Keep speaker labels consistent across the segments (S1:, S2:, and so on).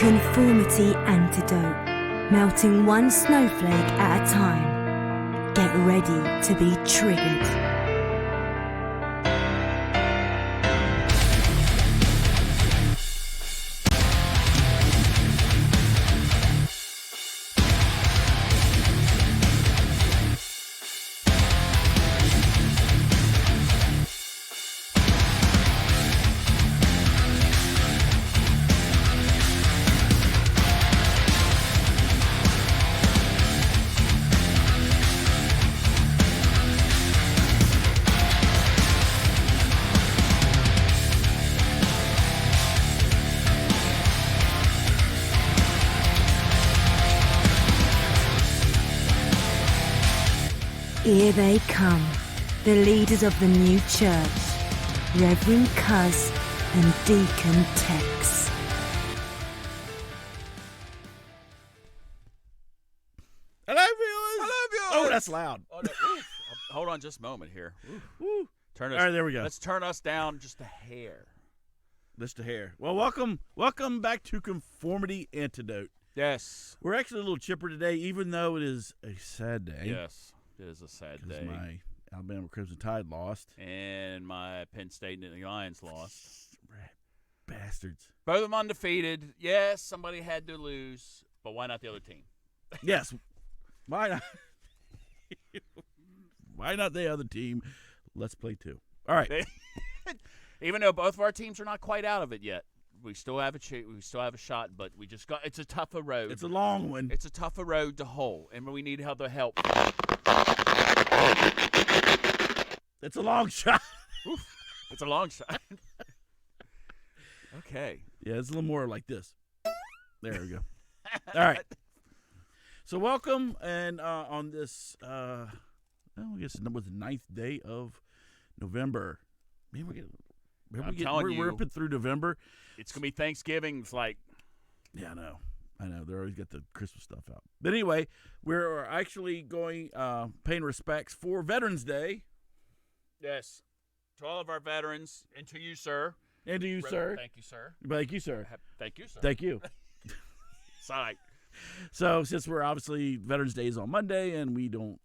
S1: Conformity Antidote. Melting one snowflake at a time. Get ready to be triggered. Here they come, the leaders of the new church, Reverend Cuz and Deacon Tex.
S2: Hello, viewers.
S3: Hello, viewers.
S2: Oh, that's loud.
S3: Oh, no. Hold on just a moment here.
S2: Woo.
S3: Turn us,
S2: All right, there we go.
S3: Let's turn us down just a hair.
S2: Just a hair. Well, welcome back to Conformity Antidote.
S3: Yes.
S2: We're actually a little chipper today, even though it is a sad day.
S3: Yes. It is a sad day.
S2: My Alabama Crimson Tide lost.
S3: And my Penn State Nittany Lions lost.
S2: Bastards.
S3: Both of them undefeated. Yes, somebody had to lose, but why not the other team?
S2: Yes. Why not? Why not the other team? Let's play two. All right.
S3: Even though both of our teams are not quite out of it yet, we still have a shot, but we just got. It's a tougher road.
S2: It's a long one.
S3: It's a tougher road to hoe, and we need the help.
S2: It's a long shot.
S3: It's a long shot. Okay.
S2: Yeah, it's a little more like this. There we go. All right. So welcome, and on this, I guess it was the 9th day of November. Man, we're up through November.
S3: It's gonna be Thanksgiving. It's like,
S2: yeah, I know. They're always got the Christmas stuff out. But anyway, we're actually going paying respects for Veterans Day.
S3: Yes, to all of our veterans, and to you, sir.
S2: And to you, sir.
S3: Thank you, sir.
S2: Thank you, sir.
S3: Thank you, sir.
S2: Thank you.
S3: Sorry.
S2: So, since we're obviously Veterans Day is on Monday, and we don't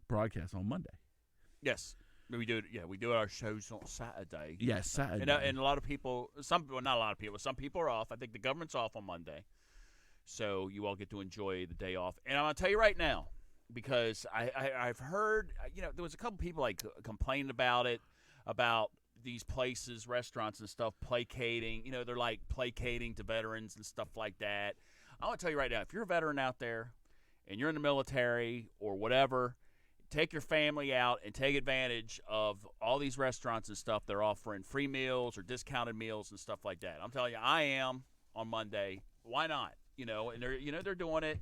S2: broadcast on Monday.
S3: Yes, we do. Yeah, we do our shows on Saturday.
S2: Yes, Saturday.
S3: And a lot of people, not a lot of people, some people are off. I think the government's off on Monday, so you all get to enjoy the day off. And I'm gonna tell you right now, because I've heard, there was a couple people like complaining about it, about these places, restaurants and stuff, placating. They're like placating to veterans and stuff like that. I want to tell you right now, if you're a veteran out there and you're in the military or whatever, take your family out and take advantage of all these restaurants and stuff. They're offering free meals or discounted meals and stuff like that. I'm telling you, I am on Monday. Why not? And they're doing it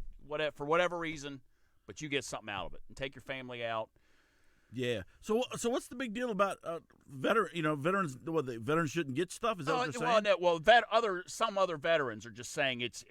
S3: for whatever reason, but you get something out of it. And take your family out.
S2: Yeah. So what's the big deal about veterans? The veterans shouldn't get stuff. Is that what they're saying?
S3: Some other veterans are just saying it's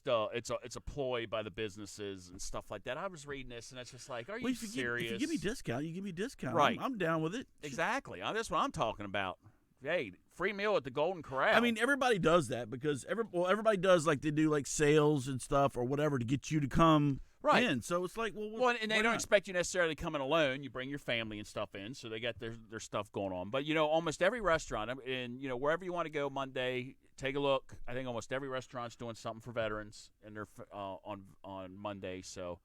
S3: a ploy by the businesses and stuff like that. I was reading this and it's just like, are you serious?
S2: If you give me discount, you give me discount.
S3: Right.
S2: I'm down with it.
S3: Exactly. That's what I'm talking about. Hey, free meal at the Golden Corral.
S2: I mean, everybody does that because everybody does, like, they do like sales and stuff or whatever to get you to come.
S3: Right.
S2: In. So it's like,
S3: and they don't expect you necessarily coming alone. You bring your family and stuff in, so they got their stuff going on. But almost every restaurant, and wherever you want to go Monday, take a look. I think almost every restaurant's doing something for veterans, and they're on Monday. So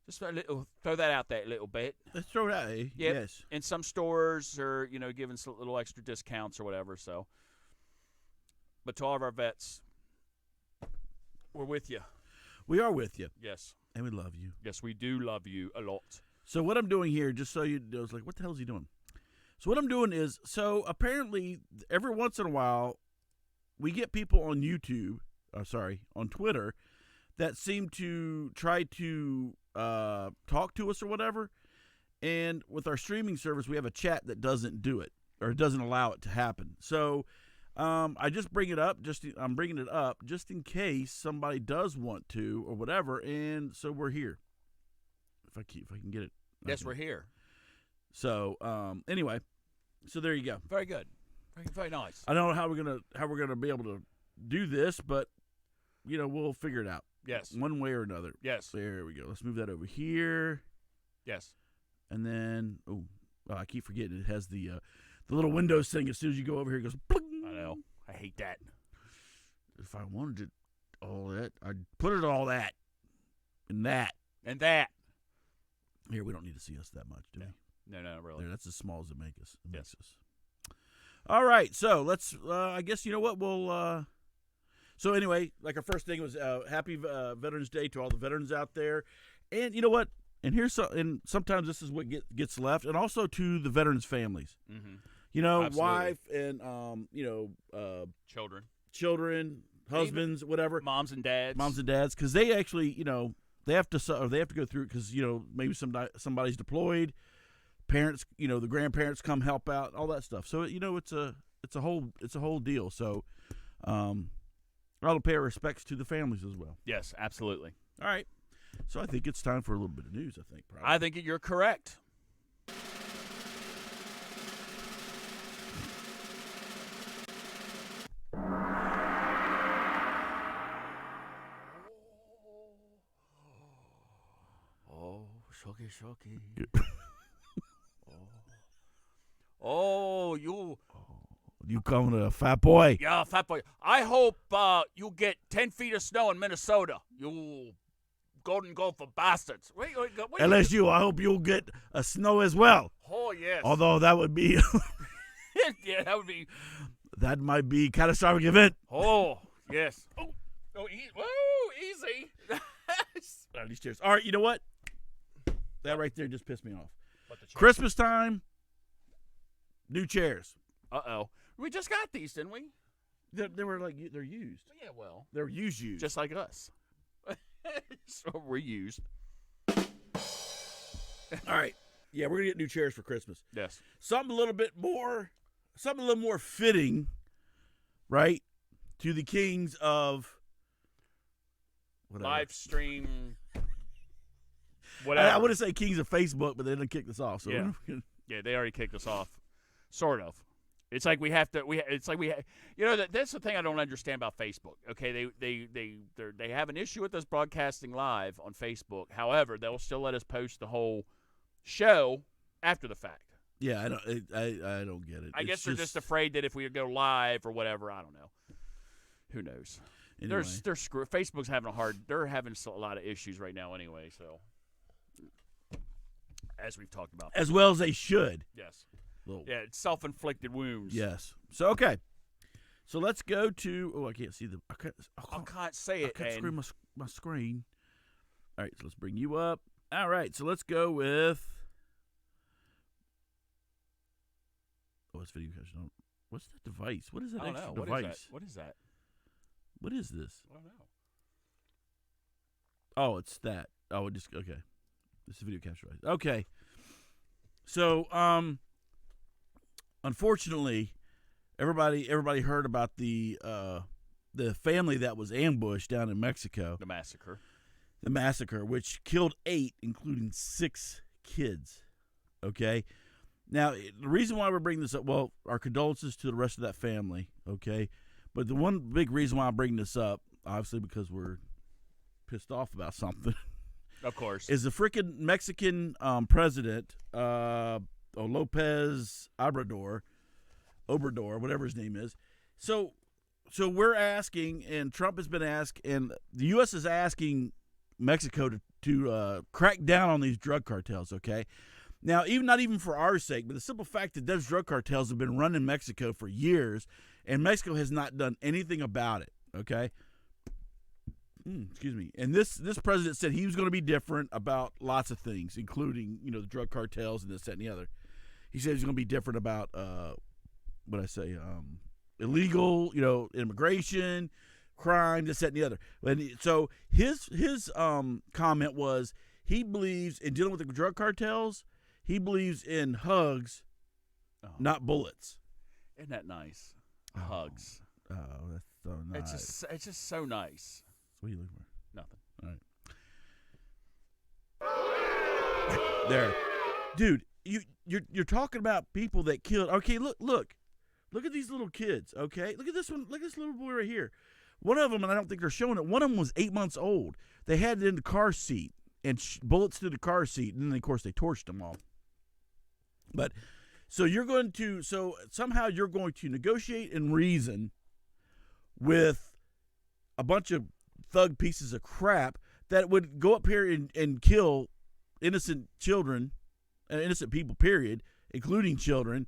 S3: just throw that out there a little bit.
S2: Let's throw it out.
S3: Yep.
S2: Yes.
S3: And some stores are giving some little extra discounts or whatever. So, but to all of our vets, we're with you.
S2: We are with you.
S3: Yes.
S2: And we love you.
S3: Yes, we do love you a lot.
S2: So what I'm doing here, just so you know, I was like, what the hell is he doing? So what I'm doing is, apparently every once in a while, we get people on on Twitter, that seem to try to talk to us or whatever. And with our streaming service, we have a chat that doesn't do it or doesn't allow it to happen. So I just bring it up. I'm bringing it up just in case somebody does want to or whatever. And so we're here. If I can get it.
S3: Yes, we're here.
S2: So anyway, so there you go.
S3: Very good. Very nice.
S2: I don't know how we're gonna be able to do this, but we'll figure it out.
S3: Yes.
S2: One way or another.
S3: Yes.
S2: There we go. Let's move that over here.
S3: Yes.
S2: And then I keep forgetting it has the little Windows thing. As soon as you go over here, it goes. Bling.
S3: I know. I hate that.
S2: If I wanted it all that, I'd put it all that and that.
S3: And that.
S2: Here, we don't need to see us that much, do we?
S3: No, really.
S2: There, that's as small as it makes us.
S3: Yes.
S2: All right, so let's. I guess you know what we'll. So anyway, like our first thing was Happy Veterans Day to all the veterans out there, and you know what? And and sometimes this is what gets left, and also to the veterans' families.
S3: Mm-hmm. Absolutely.
S2: Wife and children, husbands, whatever,
S3: moms and dads,
S2: because they actually they have to go through it because maybe somebody's deployed. Parents, the grandparents come help out, all that stuff. So it's a whole deal. So, I'll pay our respects to the families as well.
S3: Yes, absolutely.
S2: All right. So I think it's time for a little bit of news. I think. Probably.
S3: I think you're correct. Oh, shocky. Oh,
S2: you calling it a fat boy?
S3: Yeah, fat boy. I hope you get 10 feet of snow in Minnesota. You Golden Gopher bastards. Wait,
S2: LSU, I hope you'll get a snow as well.
S3: Oh, yes.
S2: Although that would be...
S3: yeah, that would be...
S2: That might be a catastrophic event.
S3: Oh, yes. Oh, easy.
S2: These chairs. All right, you know what? That right there just pissed me off. Christmas time, new chairs.
S3: Uh-oh. We just got these, didn't we?
S2: They were like, they're used.
S3: Yeah, well.
S2: They're used.
S3: Just like us. So we're used.
S2: All right. Yeah, we're going to get new chairs for Christmas.
S3: Yes.
S2: Something a little more fitting, right, to the kings of whatever.
S3: Live stream, whatever.
S2: I want to say kings of Facebook, but they didn't kick this off. So
S3: yeah. Yeah, they already kicked us off. Sort of. It's like we have to. That's the thing I don't understand about Facebook. Okay, they have an issue with us broadcasting live on Facebook. However, they'll still let us post the whole show after the fact.
S2: Yeah, I don't get it.
S3: I guess they're just afraid that if we go live or whatever, I don't know. Who knows?
S2: Anyway.
S3: They're Facebook's having they're having a lot of issues right now anyway. So, as we've talked about,
S2: as well as they should.
S3: Yes. Yeah, it's self-inflicted wounds.
S2: Yes. So okay. So let's go to. Oh, I can't see the. I
S3: can't say it.
S2: I can't screen my screen. All right, so let's bring you up. All right, so let's go with. Oh, it's video caption. What's that device? What is that extra device?
S3: What is that?
S2: What is this?
S3: I don't know.
S2: Oh, it's that. Oh, it just okay. This is video capture device. Okay. So, unfortunately, everybody heard about the family that was ambushed down in Mexico.
S3: The massacre, which killed 8, including 6 kids. Okay. Now, the reason why we're bringing this up, well, our condolences to the rest of that family. Okay, but the one big reason why I'm bringing this up, obviously, because we're pissed off about something. Of course,
S2: is the freaking Mexican president. Lopez Obrador, whatever his name is. So we're asking, and Trump has been asked, and the U.S. is asking Mexico to crack down on these drug cartels, okay? Now, not even for our sake, but the simple fact that those drug cartels have been running Mexico for years, and Mexico has not done anything about it, okay? Excuse me. And this president said he was going to be different about lots of things, including, the drug cartels and this, that, and the other. He said he's going to be different about, illegal, immigration, crime, this, that, and the other. And so his comment was he believes in dealing with the drug cartels, he believes in hugs, not bullets.
S3: Isn't that nice? Hugs.
S2: Oh, that's so nice.
S3: It's just so nice.
S2: What are you looking for?
S3: Nothing.
S2: All right. There. Dude, you're talking about people that killed. Okay, look. Look at these little kids, okay? Look at this one. Look at this little boy right here. One of them, and I don't think they're showing it, one of them was 8 months old. They had it in the car seat and bullets through the car seat, and then, of course, they torched them all. But so somehow you're going to negotiate and reason with a bunch of thug pieces of crap that would go up here and kill innocent children, innocent people, period, including children,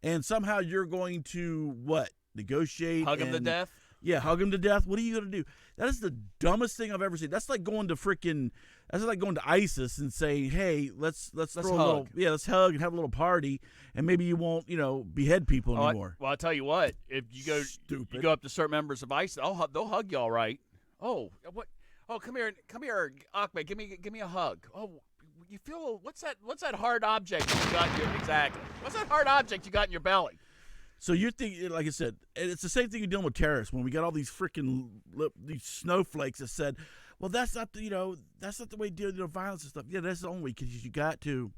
S2: and somehow you're going to, what, negotiate?
S3: Hug them to death?
S2: Yeah, hug them to death. What are you going to do? That is the dumbest thing I've ever seen. That's like going to ISIS and saying, hey, let's throw a little, let's hug and have a little party, and maybe you won't, behead people anymore.
S3: I'll tell you what, if you go up to certain members of ISIS, they'll hug you all right. Oh, what? Oh, come here, Ahmed, give me a hug. Oh, you feel, what's that hard object you got in your, exactly. What's that hard object you got in your belly?
S2: So you're thinking, like I said, and it's the same thing you're dealing with terrorists. When we got all these freaking these snowflakes that said, well, that's not the way to deal with violence and stuff. Yeah, that's the only way, because you got to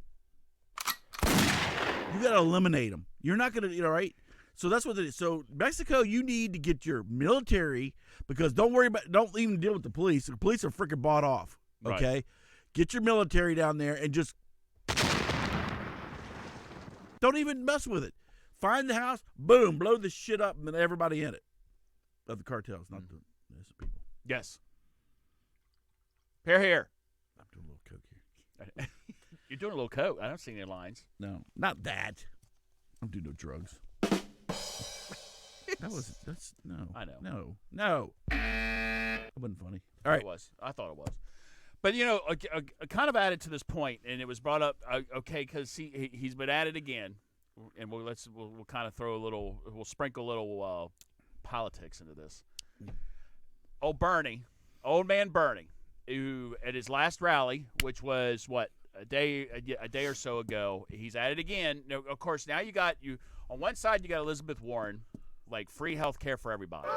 S2: eliminate them. You're not going to, right? So that's what it is. So Mexico, you need to get your military, because don't even deal with the police. The police are freaking bought off. Okay,
S3: right.
S2: Get your military down there and just don't even mess with it. Find the house, boom, blow the shit up, and then everybody in it. Of the cartels, not the innocent people.
S3: Yes. Here.
S2: I'm doing a little coke here.
S3: You're doing a little coke. I don't see any lines.
S2: No, not that. I'm doing no drugs. No.
S3: I know.
S2: No. That wasn't funny. All right.
S3: It was. I thought it was. But, kind of added to this point, and it was brought up, because he's been at it again. And we'll kind of we'll sprinkle a little politics into this. Old man Bernie, who at his last rally, which was a day or so ago, he's at it again. Now, of course, now you on one side you got Elizabeth Warren, like free health care for everybody.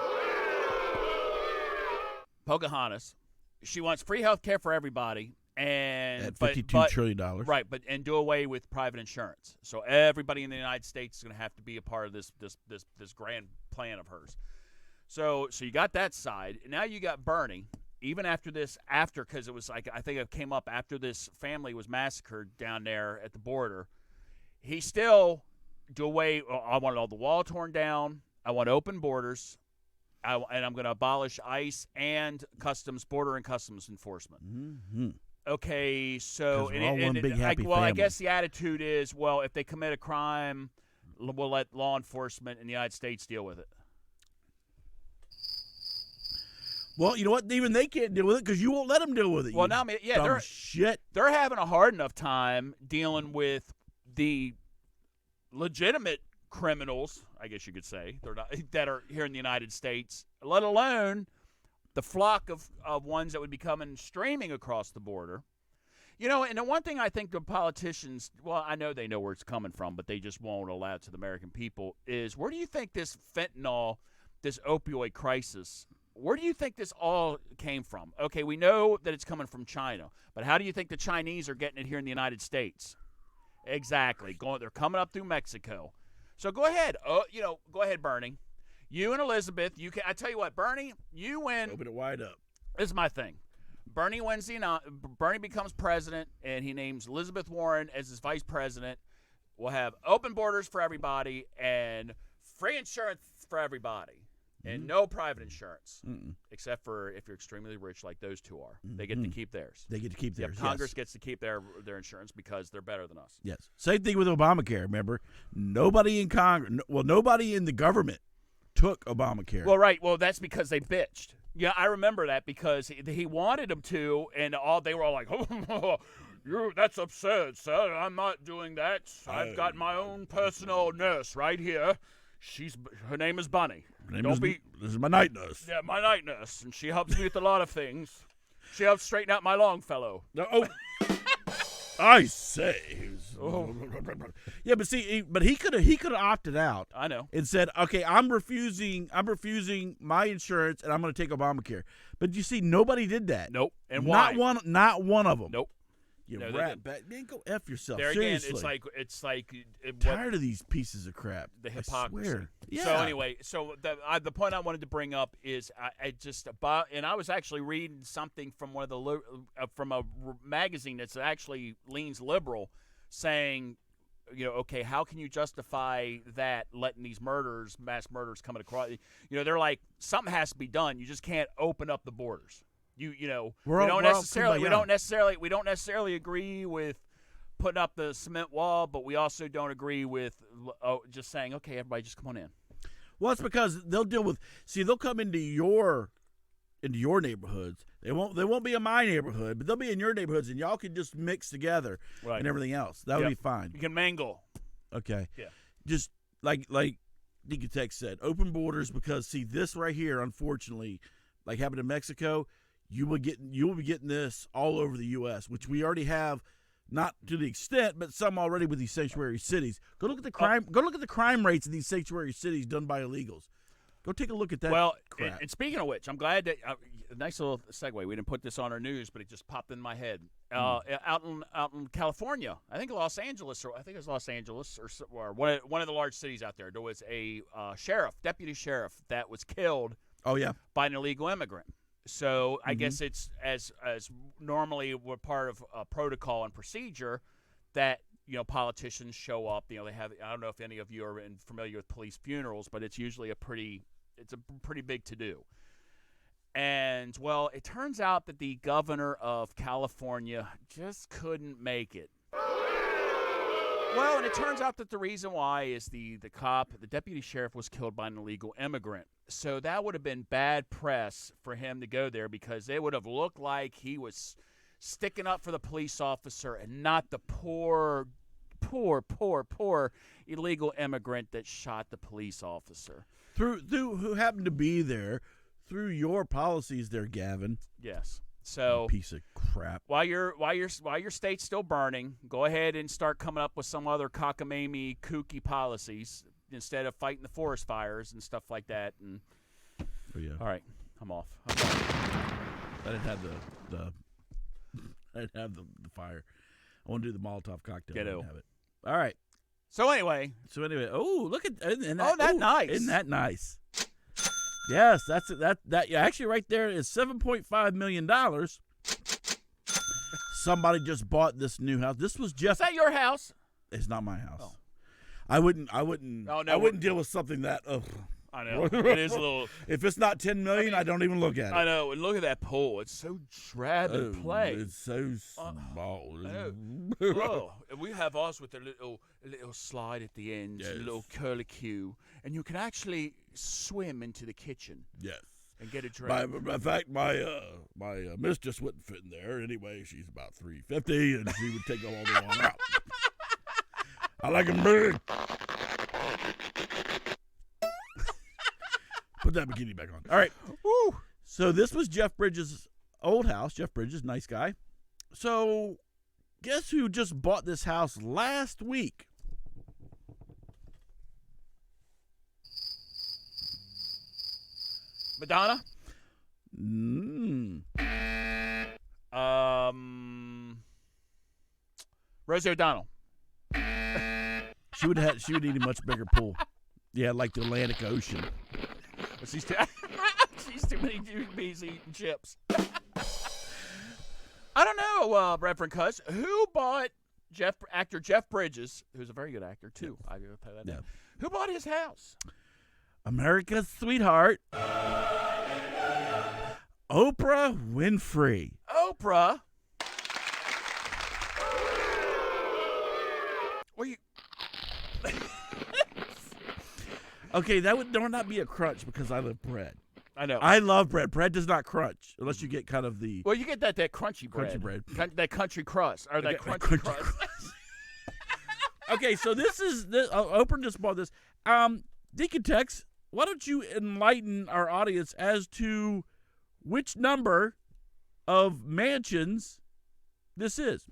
S3: Pocahontas, she wants free health care for everybody. And
S2: at $52 trillion.
S3: Right, and do away with private insurance. So everybody in the United States is going to have to be a part of this grand plan of hers. So you got that side. And now you got Bernie, even because it was like, I think it came up after this family was massacred down there at the border. He still do away. I want all the wall torn down. I want open borders. And I'm going to abolish ICE and border and customs enforcement.
S2: Mm-hmm.
S3: Okay, so
S2: family.
S3: I guess the attitude is, well, if they commit a crime, we'll let law enforcement in the United States deal with it.
S2: Well, you know what? Even they can't deal with it because you won't let them deal with it.
S3: Well, now, they're having a hard enough time dealing with the legitimate criminals, I guess you could say, that are here in the United States, let alone the flock of ones that would be coming streaming across the border. And the one thing I think the politicians, well, I know they know where it's coming from, but they just won't allow it to the American people, is where do you think this fentanyl, this opioid crisis, where do you think this all came from? Okay, we know that it's coming from China, but how do you think the Chinese are getting it here in the United States? Exactly. They're coming up through Mexico. So go ahead. Go ahead, Bernie. You and Elizabeth, I tell you what, Bernie, you win.
S2: Open it wide up.
S3: This is my thing. Bernie wins Bernie becomes president, and he names Elizabeth Warren as his vice president. We'll have open borders for everybody and free insurance for everybody, and no private insurance, except for if you're extremely rich like those two are. They get to keep theirs.
S2: They get to keep theirs.
S3: Congress gets to keep their insurance because they're better than us.
S2: Yes. Same thing with Obamacare. Remember, nobody in Congress, nobody in the government took Obamacare.
S3: Well, right. Well, that's because they bitched. Yeah, I remember that because he wanted them to, and they were all like, "Oh, that's absurd, sir. I'm not doing that. I've got my own personal nurse right here. Her name is Bunny.
S2: This is my night nurse.
S3: Yeah, my night nurse, and she helps me with a lot of things. She helps straighten out my Longfellow.
S2: I say. Yeah, but see, he could have opted out.
S3: I know.
S2: And said, "Okay, I'm refusing my insurance, and I'm going to take Obamacare." But you see, nobody did that.
S3: Nope. And why?
S2: Not one of them.
S3: Nope.
S2: You
S3: No,
S2: rat back. Man, go F yourself.
S3: There
S2: Seriously.
S3: again, it's like
S2: tired of these pieces of crap.
S3: the
S2: I
S3: hypocrisy.
S2: swear. Yeah.
S3: So anyway, the point I wanted to bring up is I just about, and I was actually reading something from one of the from a magazine that's actually leans liberal, saying, okay, how can you justify that letting these mass murders coming across? They're like, something has to be done. You just can't open up the borders. We don't necessarily agree with putting up the cement wall, but we also don't agree with just saying, okay, everybody just come on in.
S2: Well, it's because they'll they'll come into your neighborhoods. They won't be in my neighborhood, but they'll be in your neighborhoods, and y'all can just mix together and everything else. That would be fine.
S3: You can mangle.
S2: Okay.
S3: Yeah.
S2: Just like Deacon Tech said, open borders, because see this right here, unfortunately, like happened in Mexico, you will be getting this all over the U.S., which we already have. Not to the extent, but some already with these sanctuary cities. Go look at the crime. Go look at the crime rates in these sanctuary cities done by illegals. Go take a look at that.
S3: Well,
S2: crap.
S3: And speaking of which, I'm glad that nice little segue. We didn't put this on our news, but it just popped in my head. Out in California, I think Los Angeles, or one of the large cities out there. There was a deputy sheriff that was killed.
S2: Oh yeah,
S3: by an illegal immigrant. So I guess it's as normally we're part of a protocol and procedure that politicians show up. They have, I don't know if any of you are familiar with police funerals, but it's usually a pretty big to do. And well, it turns out that the governor of California just couldn't make it. Well, and it turns out that the reason why is the deputy sheriff was killed by an illegal immigrant. So that would have been bad press for him to go there, because it would have looked like he was sticking up for the police officer and not the poor illegal immigrant that shot the police officer.
S2: Through who happened to be there through your policies there, Gavin.
S3: Yes. So
S2: piece of crap.
S3: While your state's still burning, go ahead and start coming up with some other cockamamie, kooky policies instead of fighting the forest fires and stuff like that. And all right, I'm off.
S2: I didn't have the fire. I want to do the Molotov cocktail. I didn't have it. All right.
S3: So anyway,
S2: look at
S3: isn't that nice?
S2: Isn't that nice? Yes, that's that. Actually, right there is $7.5 million. Somebody just bought this new house. This was Jeff.
S3: Is that your house?
S2: It's not my house.
S3: Oh.
S2: I wouldn't deal with something that.
S3: I know. It is a little.
S2: If it's not $10 million, I don't even look at it.
S3: I know. And look at that pole. It's so drab and play.
S2: It's so small.
S3: Oh, we have ours with a little slide at the end, a little curlicue, and you can actually swim into the kitchen.
S2: Yes.
S3: And get a drink.
S2: In fact, my mistress wouldn't fit in there anyway. She's about 350, and she would take all the one out. I like them big. Put that bikini back on. All right.
S3: Woo.
S2: So this was Jeff Bridges' old house. Jeff Bridges, nice guy. So guess who just bought this house last week?
S3: Madonna? Rosie O'Donnell.
S2: She would need a much bigger pool. Yeah, like the Atlantic Ocean.
S3: But she's too many bees eating chips. I don't know, Reverend Cuz. Who bought actor Jeff Bridges, who's a very good actor too? Yeah. I will tell you that. Yeah. Who bought his house?
S2: America's sweetheart, Oprah Winfrey.
S3: Oprah? Well, you...
S2: Okay, that would not be a crunch because I love bread.
S3: I know.
S2: I love bread. Bread does not crunch unless you get kind of the...
S3: Well, you get that crunchy bread.
S2: Crunchy bread.
S3: That country crust. Or that crunchy crust.
S2: Okay, so this is... Oprah just bought this. Deacon Tex, why don't you enlighten our audience as to which number of mansions this is?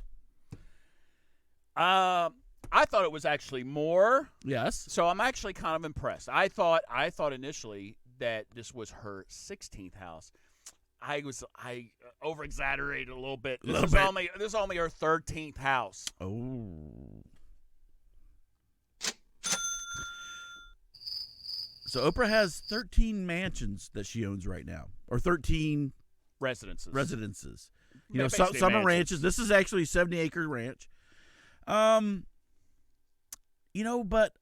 S3: I thought it was actually more.
S2: Yes.
S3: So I'm actually kind of impressed. I thought initially that this was her 16th house. I over exaggerated a little bit.
S2: A little bit.
S3: This is only her 13th house.
S2: Oh. So Oprah has 13 mansions that she owns right now, or 13
S3: residences.
S2: You know,
S3: Basically
S2: some are
S3: mansions.
S2: ranches. This is actually a 70-acre ranch. You know, but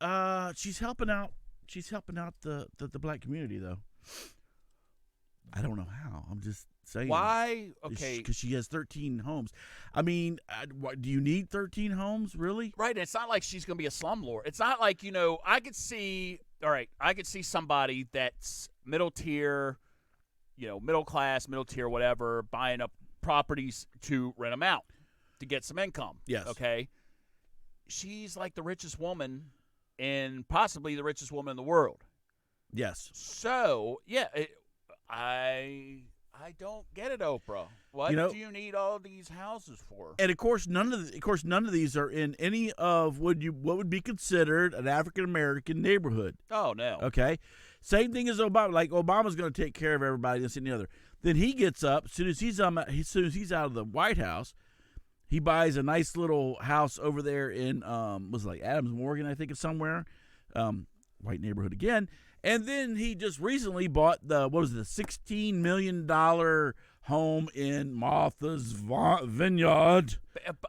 S2: she's helping out. She's helping out the black community, though. I don't know how. I'm just saying.
S3: Why? Okay.
S2: Because she has 13 homes. I mean, do you need 13 homes, really?
S3: Right. It's not like she's going to be a slumlord. It's not like, you know, I could see somebody that's middle tier, you know, middle class, middle tier, whatever, buying up properties to rent them out to get some income.
S2: Yes.
S3: Okay. She's like the richest woman and possibly the richest woman in the world.
S2: Yes.
S3: So, yeah, I don't get it, Oprah. What do you need all these houses for?
S2: And of course, none of these are in any of what would be considered an African American neighborhood.
S3: Oh no.
S2: Okay, same thing as Obama. Like Obama's going to take care of everybody, this and the other. Then he gets up as soon as he's out of the White House. He buys a nice little house over there in was it like Adams Morgan, I think it's somewhere, white neighborhood again. And then he just recently bought the $16 million home in Martha's Vineyard.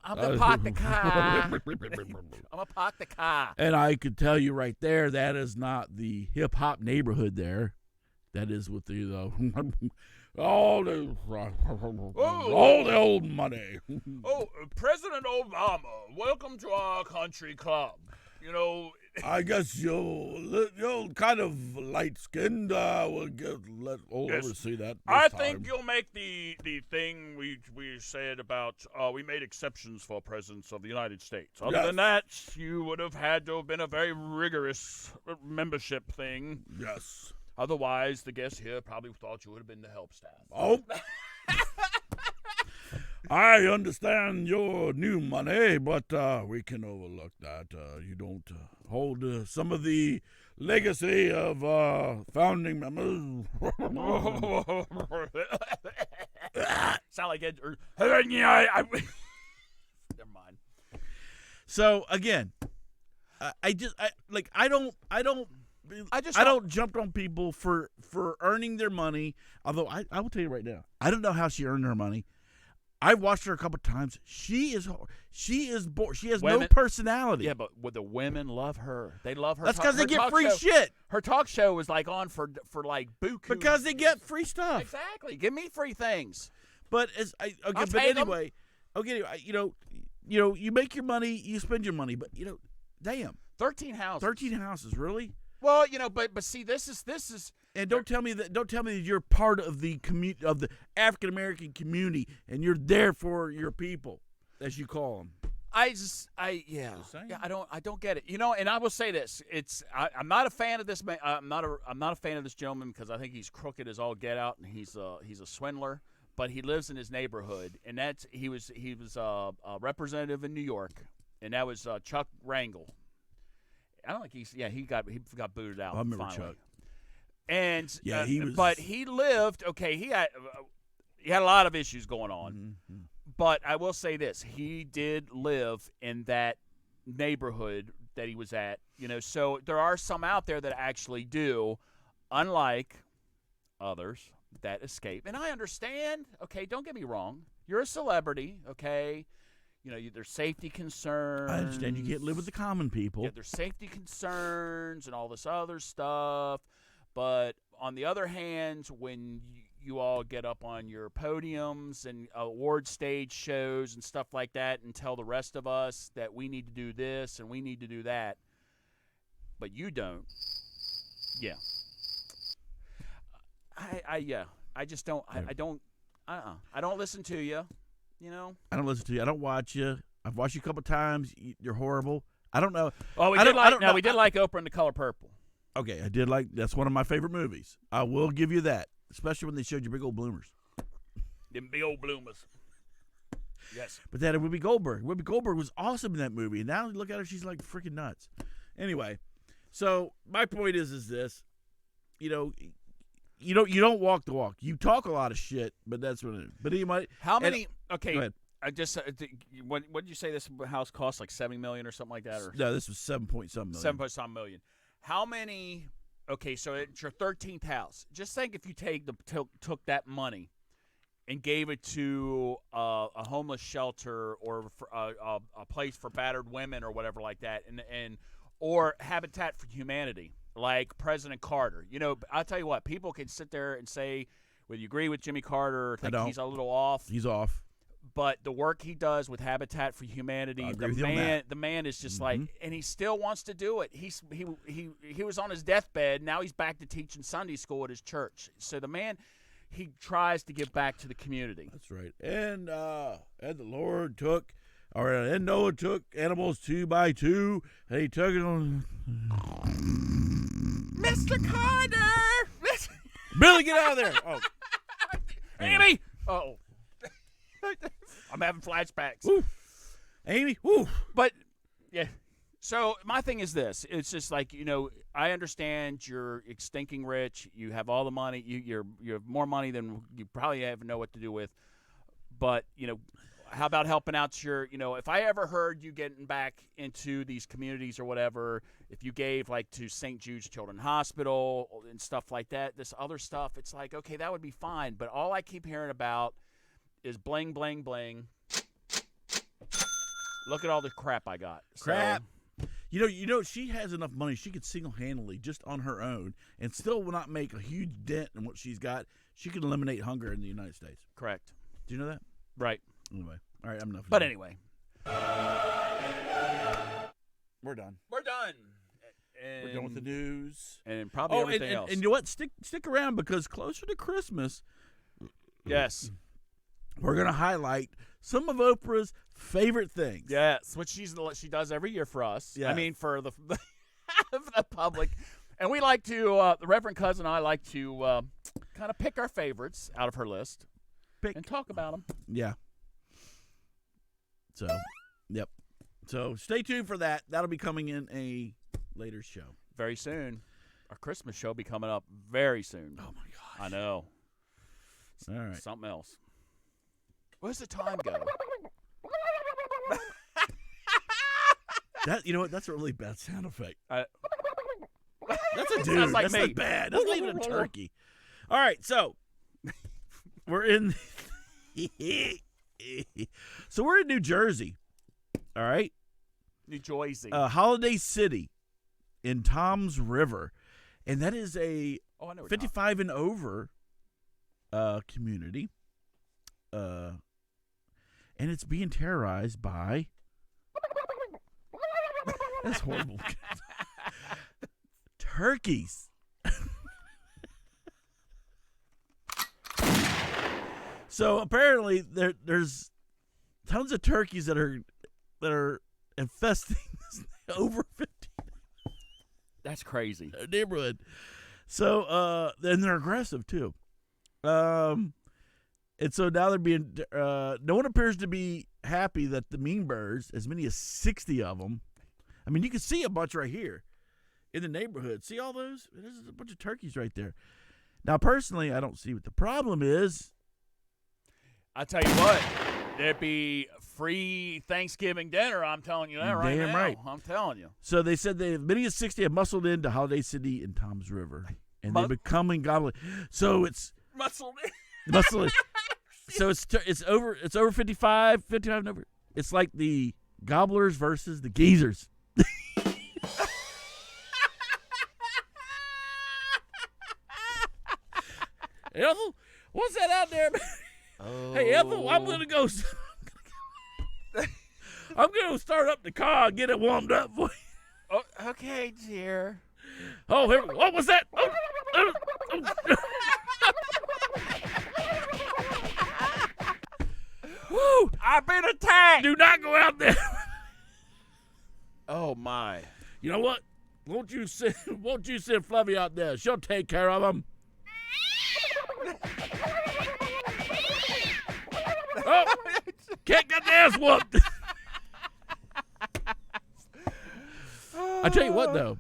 S3: I'm gonna park the car. I'm gonna park the car.
S2: And I could tell you right there, that is not the hip hop neighborhood there. That is with the all the old money.
S3: Oh, President Obama, welcome to our country club. You know,
S2: I guess you're kind of light-skinned. We'll let Oliver see that.
S3: I think you'll make the thing we said about we made exceptions for presidents of the United States. Other than that, you would have had to have been a very rigorous membership thing.
S2: Yes.
S3: Otherwise, the guests here probably thought you would have been the help staff.
S2: Oh. I understand your new money, but we can overlook that. You don't hold some of the legacy of founding members.
S3: Sound like Ed. Never mind.
S2: So again, I don't jump on people for earning their money. Although I will tell you right now, I don't know how she earned her money. I've watched her a couple times. She is bored. She has no personality.
S3: Yeah, but the women love her. They love her.
S2: That's because they get free shit.
S3: Her talk show was like on for like buku.
S2: Because they get free stuff.
S3: Exactly. Give me free things.
S2: But anyway, you make your money, you spend your money. But damn,
S3: 13 houses.
S2: 13 houses, really?
S3: Well, but see, this is.
S2: And don't tell me that you're part of the of the African American community and you're there for your people, as you call them.
S3: I don't get it. And I will say this: I'm not a fan of this man. I'm not a fan of this gentleman because I think he's crooked as all get out and he's a swindler. But he lives in his neighborhood, and he was a representative in New York, and that was Chuck Rangel. I don't think he got booted out.
S2: I remember
S3: finally.
S2: Chuck.
S3: And
S2: he was.
S3: But he lived. Okay, he had a lot of issues going on.
S2: Mm-hmm.
S3: But I will say this: he did live in that neighborhood that he was at. So there are some out there that actually do, unlike others that escape. And I understand. Okay, don't get me wrong. You're a celebrity. Okay. There's safety concerns.
S2: I understand you can't live with the common people.
S3: Yeah, there's safety concerns and all this other stuff. But on the other hand, when you all get up on your podiums and award stage shows and stuff like that and tell the rest of us that we need to do this and we need to do that, but you don't. Yeah. I just don't. I don't listen to you.
S2: I don't listen to you. I don't watch you. I've watched you a couple times. You're horrible. I don't know.
S3: Oh, we did like Oprah in The Color Purple.
S2: Okay, I did like. That's one of my favorite movies. I will give you that, especially when they showed you big old bloomers.
S3: Them big old bloomers. Yes.
S2: But that Whoopi Goldberg. Whoopi Goldberg was awesome in that movie. And now look at her; she's like freaking nuts. Anyway, so my point is this: you don't walk the walk. You talk a lot of shit, but that's what it is. But anyway,
S3: How many?
S2: Go
S3: Okay,
S2: ahead.
S3: I just what did you say this house cost? Like $70 million or something like that, or
S2: No, this was 7.some million.
S3: 7 million. How many? Okay, so it's your 13th house. Just think if you took that money and gave it to a homeless shelter or a place for battered women or whatever like that, and or Habitat for Humanity, like President Carter. You know, I'll tell you what, people can sit there and say whether you agree with Jimmy Carter or think he's a little off.
S2: He's off.
S3: But the work he does with Habitat for Humanity, the man is just like, and he still wants to do it. He was on his deathbed. Now he's back to teaching Sunday school at his church. So the man, he tries to give back to the community.
S2: That's right. And the Lord and Noah took animals 2 by 2, and he took it on.
S3: Mr. Carter,
S2: Billy, get out of there! Oh,
S3: Amy. Oh. I'm having flashbacks.
S2: Woo. Amy, woo.
S3: But, yeah. So my thing is this. It's just like, I understand you're stinking rich. You have all the money. You have more money than you probably ever know what to do with. But, how about helping out if I ever heard you getting back into these communities or whatever, if you gave, like, to St. Jude's Children's Hospital and stuff like that, this other stuff, it's like, okay, that would be fine. But all I keep hearing about is bling, bling, bling. Look at all the crap I got.
S2: Crap. She has enough money. She could single-handedly, just on her own, and still will not make a huge dent in what she's got. She could eliminate hunger in the United States.
S3: Correct.
S2: Do you know that?
S3: Right.
S2: Anyway. All right, I'm enough.
S3: But anyway.
S2: We're done.
S3: We're done.
S2: We're done with the news.
S3: And probably everything else.
S2: And you know what? Stick around, because closer to Christmas,
S3: yes,
S2: we're going to highlight some of Oprah's favorite things.
S3: Yes, which she does every year for us.
S2: Yeah.
S3: I mean, for the public. And we like to, the Reverend Cousin and I like to kind of pick our favorites out of her list and talk about them.
S2: Yeah. So, yep. So stay tuned for that. That'll be coming in a later show.
S3: Very soon. Our Christmas show will be coming up very soon.
S2: Oh, my gosh.
S3: I know.
S2: All right.
S3: Something else. Where's the time go?
S2: You know what? That's a really bad sound effect.
S3: That's
S2: a dude.
S3: Sounds like
S2: That's
S3: me.
S2: not bad. That's not even a turkey. All right, so we're in. So we're in New Jersey. All right,
S3: New Jersey.
S2: Holiday City, in Tom's River, and that is a 55 and over community. And it's being terrorized by. That's horrible. Turkeys. So apparently there's tons of turkeys that are infesting over 50
S3: That's crazy.
S2: neighborhood. So and they're aggressive too. And so now they're being no one appears to be happy that the mean birds, as many as 60 of them. I mean, you can see a bunch right here in the neighborhood. See all those? There's a bunch of turkeys right there. Now, personally, I don't see what the problem is.
S3: I tell you what, there'd be free Thanksgiving dinner. I'm telling you that right now.
S2: Damn right.
S3: I'm telling you.
S2: So they said as many as 60 have muscled into Holiday City in Tom's River, and they're becoming gobbling. So it's
S3: Muscle.
S2: So it's over 55 and over. It's like the gobblers versus the geezers. Ethel, what's that out there, man?
S3: Oh.
S2: Hey, Ethel, I'm gonna go start up the car and get it warmed up for you.
S3: Oh, okay, dear.
S2: Oh, what was that? Woo!
S3: I've been attacked.
S2: Do not go out there.
S3: Oh my!
S2: You know what? Won't you send Fluffy out there? She'll take care of him. Oh, Cat got the ass whooped. I tell you what, though,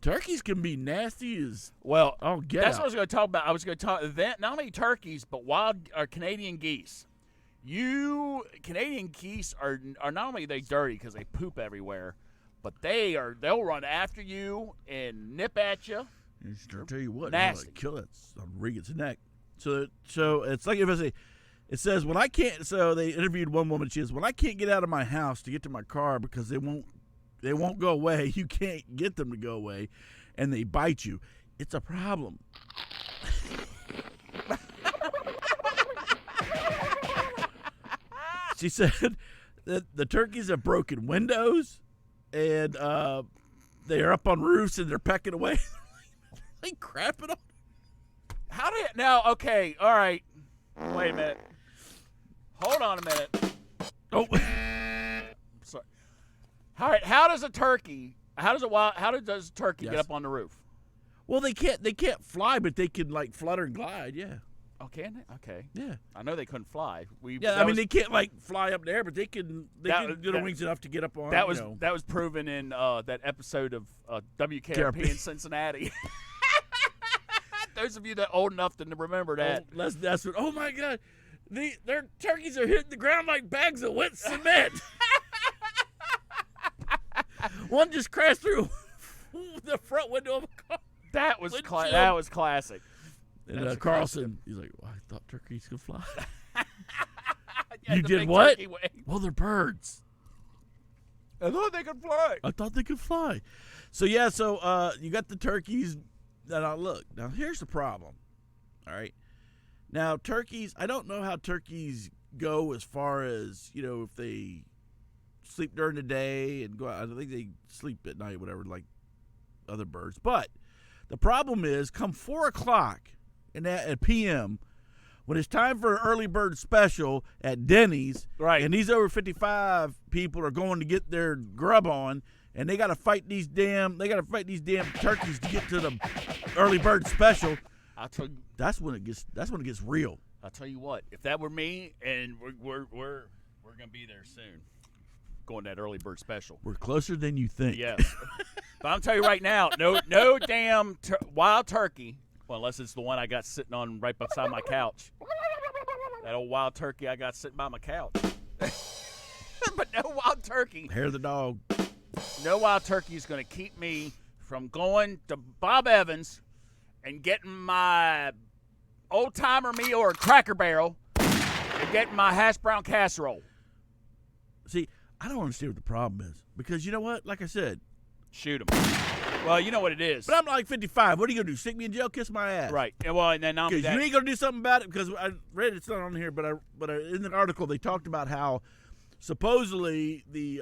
S2: Turkeys can be nasty as
S3: Well,
S2: get
S3: that's
S2: out.
S3: what I was going to talk about. I was going to talk not only turkeys but wild or Canadian geese. Canadian geese are not only they dirty because they poop everywhere, but they'll run after you and nip at you.
S2: I'll tell you what,
S3: nasty.
S2: I'll kill it. I'll wring its neck. So it's like if I say, it says when I can't. So they interviewed one woman. She says, when I can't get out of my house to get to my car because they won't go away. You can't get them to go away, and they bite you. It's a problem. She said that the turkeys have broken windows, and they are up on roofs and they're pecking away. They crapping on.
S3: How do you now? Okay, all right. Wait a minute. Hold on a minute.
S2: Oh,
S3: Sorry. All right. How does a turkey get up on the roof?
S2: well, they can't fly, but they can like flutter and glide. Yeah,
S3: Oh, can they? Okay.
S2: yeah.
S3: I know they couldn't fly.
S2: They can't like fly up there, but they can. They can do the wings enough to get up on.
S3: That was proven in that episode of WKRP in Cincinnati. Those of you that are old enough to remember that.
S2: That's what. Oh my God, their turkeys are hitting the ground like bags of wet cement. One just crashed through the front window of a car.
S3: That was classic.
S2: And Carlson, he's like, well, I thought turkeys could fly.
S3: Yeah,
S2: You
S3: the
S2: did
S3: big
S2: what?
S3: turkey wing.
S2: Well, they're birds.
S3: I thought they could fly.
S2: I thought they could fly. So you got the turkeys. Now look. Now here's the problem. All right. Now turkeys. I don't know how turkeys go as far as if they sleep during the day and go out. I think they sleep at night, whatever, like other birds. But the problem is, come 4:00 at p.m. when it's time for an early bird special at Denny's,
S3: Right.
S2: And these over 55 people are going to get their grub on, and they got to fight these damn turkeys to get to the early bird special. That's when it gets real.
S3: I'll tell you what. If that were me, and we're gonna be there soon, going that early bird special.
S2: We're closer than you think.
S3: Yes. But I'm telling you right now, no damn wild turkey, well, unless it's the one I got sitting on right beside my couch. That old wild turkey I got sitting by my couch. But no wild turkey.
S2: Hair of the dog.
S3: No wild turkey is going to keep me from going to Bob Evans and getting my old-timer meal or Cracker Barrel and getting my hash brown casserole.
S2: See, I don't understand what the problem is. Because you know what? Like I said.
S3: Shoot them. Well, you know what it is.
S2: But I'm like 55. What are you going to do? Stick me in jail? Kiss my ass?
S3: Right. And then not only
S2: Because
S3: that,
S2: you ain't going to do something about it. Because I read it's not on here, but in the article they talked about how supposedly the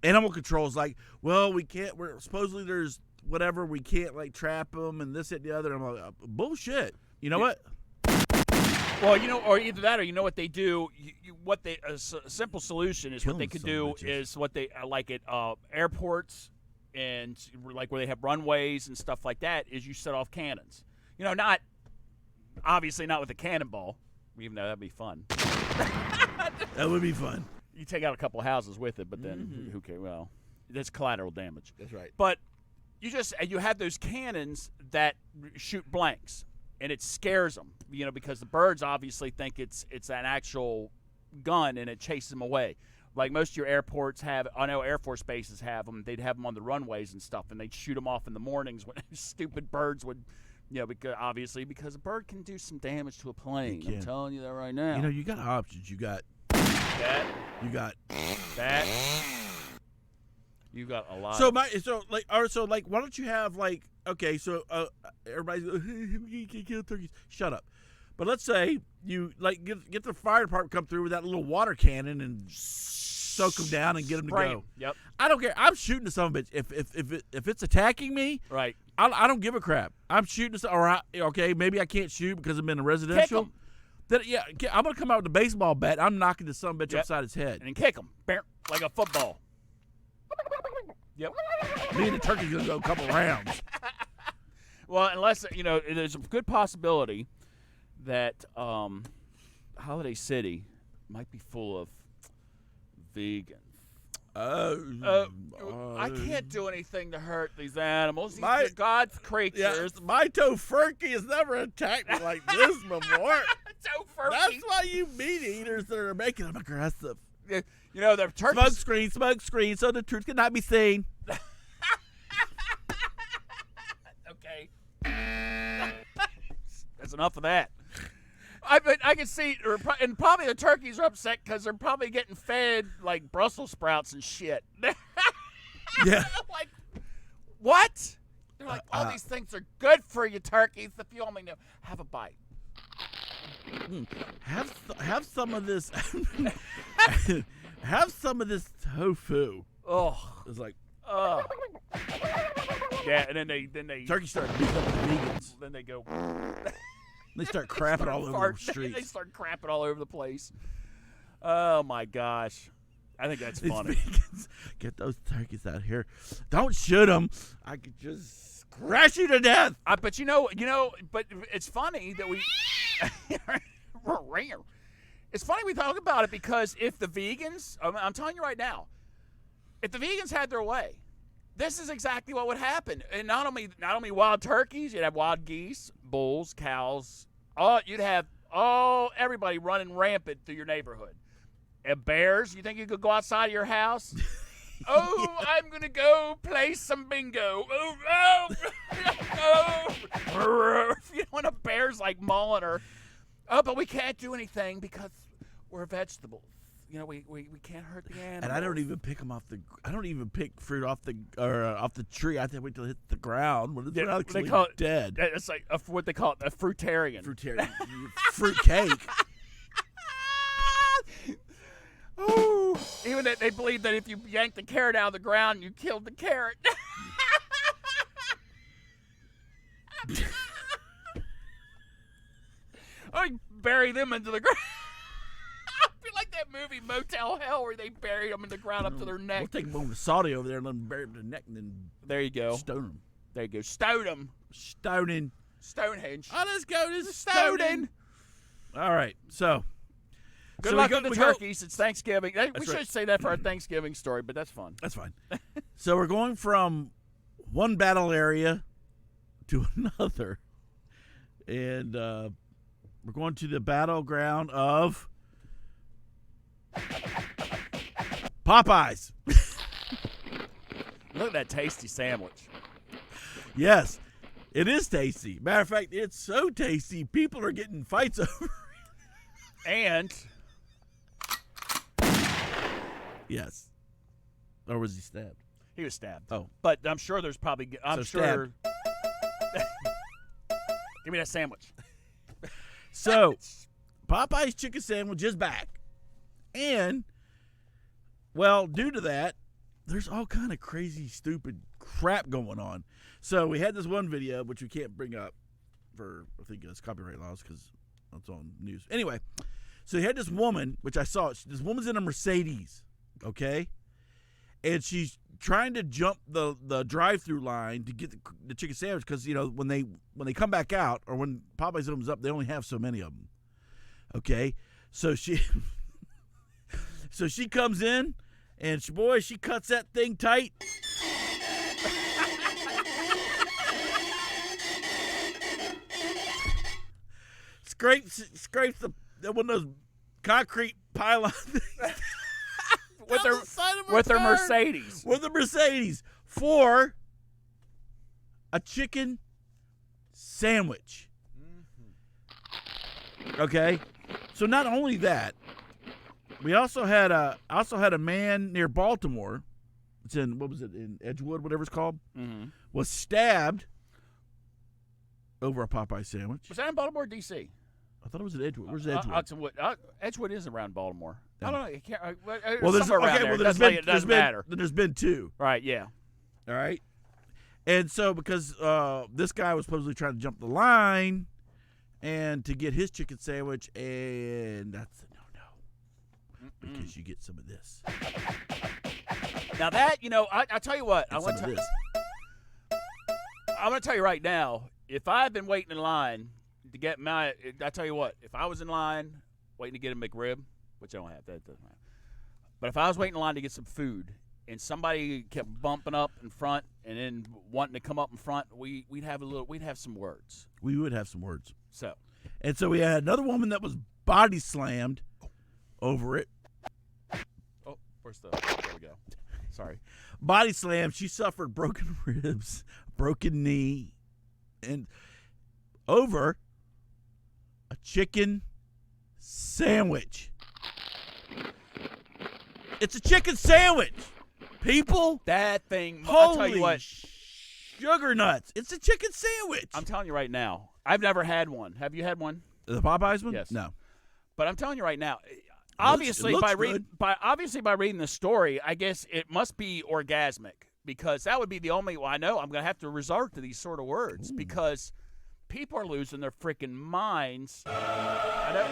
S2: animal control is like, well, we can't. Supposedly there's whatever, we can't like trap them and this, that, and the other. I'm like, bullshit. You know what?
S3: well, or either that, or you know what they do. A simple solution is what they could do is what they like at airports and like where they have runways and stuff like that. Is you set off cannons. Not obviously not with a cannonball, even though that'd be fun.
S2: That would be fun.
S3: You take out a couple of houses with it, but then who cares? Well, that's collateral damage.
S2: That's right.
S3: But you have those cannons that shoot blanks, and it scares them, because the birds obviously think it's an actual gun, and it chases them away. Like most of your airports have, I know Air Force bases have them. They'd have them on the runways and stuff, and they'd shoot them off in the mornings when stupid birds would, because a bird can do some damage to a plane. I'm telling you that right now.
S2: You got options. You got
S3: that.
S2: You got
S3: that. You got a lot.
S2: So why don't you have everybody's you can't kill turkeys. Shut up. But let's say you get the fire department come through with that little water cannon and soak them down and get them to go.
S3: Yep.
S2: I don't care. I'm shooting at some bitch. If it's attacking me,
S3: right.
S2: I don't give a crap. I'm shooting maybe I can't shoot because I'm in a residential. Then I'm gonna come out with a baseball bat. I'm knocking the son of a bitch upside his head
S3: and then kick him like a football. Yep.
S2: Me and the turkey's gonna go a couple rounds.
S3: Well, unless there's a good possibility that Holiday City might be full of vegan I can't do anything to hurt these animals. These
S2: My-
S3: are God's
S2: Yeah,
S3: creatures.
S2: my tofurkey has never attacked me like this before.
S3: Tofurkey.
S2: That's why you meat eaters that are making them aggressive.
S3: You know, the turkeys.
S2: Smoke screen, so the truth cannot be seen.
S3: Okay. That's enough of that. I can see, and probably the turkeys are upset because they're probably getting fed like Brussels sprouts and shit.
S2: Yeah.
S3: Like, what? They're like, all these things are good for you, turkeys. If you only know, have a bite.
S2: Have some of this. Have some of this tofu.
S3: Oh,
S2: It's like
S3: yeah, and then they
S2: turkey start beating up the vegans.
S3: then they go.
S2: They start crapping all over
S3: fart.
S2: the streets.
S3: They start crapping all over the place. Oh my gosh, I think that's
S2: These
S3: funny.
S2: vegans, get those turkeys out here. Don't shoot them. I could just crash you to death.
S3: But but it's funny that we. It's funny we talk about it because if the vegans, I'm telling you right now, if the vegans had their way, this is exactly what would happen. And not only wild turkeys, you'd have wild geese, bulls, cows. You'd have everybody running rampant through your neighborhood. And bears, you think you could go outside of your house? I'm gonna go play some bingo. You know, when a bear's like mauling her. But we can't do anything because we're vegetables. You know, we can't hurt the animals.
S2: And I don't even pick them off the. I don't even pick fruit off the tree. I have to wait till it hits the ground when it's actually
S3: they call it,
S2: dead.
S3: It's like what they call it, a fruitarian.
S2: Fruit cake.
S3: Oh, even that they believe that if you yank the carrot out of the ground, you killed the carrot. You bury them into the ground. I feel like that movie Motel Hell where they buried them in the ground up to their neck.
S2: We'll take them over to Saudi over there and let them bury them to the neck and then
S3: There you go.
S2: stone them.
S3: There you go. Stone them.
S2: Stoning.
S3: Stonehenge.
S2: Oh, let's go to
S3: Stoning.
S2: stoning. All right, so.
S3: Good
S2: so
S3: luck
S2: we
S3: with the
S2: go-
S3: turkeys. It's Thanksgiving. We
S2: That's
S3: should
S2: right.
S3: say that for our Thanksgiving story, but that's fun.
S2: That's fine. So we're going from one battle area to another. And we're going to the battleground of Popeyes.
S3: Look at that tasty sandwich.
S2: Yes, it is tasty. Matter of fact, it's so tasty, people are getting fights over it.
S3: And
S2: Yes. Or was he stabbed?
S3: he was stabbed.
S2: Oh.
S3: But I'm sure there's probably. I'm
S2: So
S3: sure. Give me that sandwich.
S2: So, Popeye's chicken sandwich is back. And, well, due to that, there's all kind of crazy, stupid crap going on. So, we had this one video, which we can't bring up for, I think it's copyright laws because it's on news. Anyway, so you had this woman, which I saw. This woman's in a Mercedes, okay? And she's trying to jump the drive-through line to get the chicken sandwich because, you know, when they come back out or when Popeyes opens up, they only have so many of them. Okay? So she comes in and she cuts that thing tight. Scrapes the one of those concrete pylon things.
S3: With
S2: Down the side of her
S3: their
S2: car.
S3: Mercedes.
S2: With a Mercedes for a chicken sandwich. Okay, so not only that, we also had a man near Baltimore. It's in in Edgewood, whatever it's called, was stabbed over a Popeye sandwich.
S3: Was that in Baltimore, or D.C.?
S2: I thought it was in Edgewood. Where's Edgewood?
S3: Edgewood is around Baltimore.
S2: Yeah.
S3: I don't know. You can't,
S2: Well,
S3: somewhere around there. It doesn't matter.
S2: There's been two.
S3: Right, yeah.
S2: All right. And so because this guy was supposedly trying to jump the line and to get his chicken sandwich, and that's a no-no. Because you get some of this.
S3: Now that, I'll tell you what.
S2: And some of this.
S3: I'm going to tell you right now, if I had been waiting in line to get I tell you what, if I was in line waiting to get a McRib, which I don't have, that doesn't matter. But if I was waiting in line to get some food and somebody kept bumping up in front and then wanting to come up in front, we'd have some words.
S2: We would have some words.
S3: So,
S2: And so we had another woman that was body slammed over it.
S3: oh, there we go. Sorry.
S2: Body slam. She suffered broken ribs, broken knee, and over a chicken sandwich. It's a chicken sandwich, people.
S3: That thing,
S2: Holy
S3: I'll tell you what.
S2: Sugar nuts. It's a chicken sandwich.
S3: I'm telling you right now, I've never had one. Have you had one?
S2: The Popeyes one?
S3: Yes.
S2: No.
S3: But I'm telling you right now,
S2: It
S3: obviously
S2: looks
S3: by reading the story, I guess it must be orgasmic, because that would be the only. Well, I know I'm going to have to resort to these sort of words because people are losing their freaking minds. I know.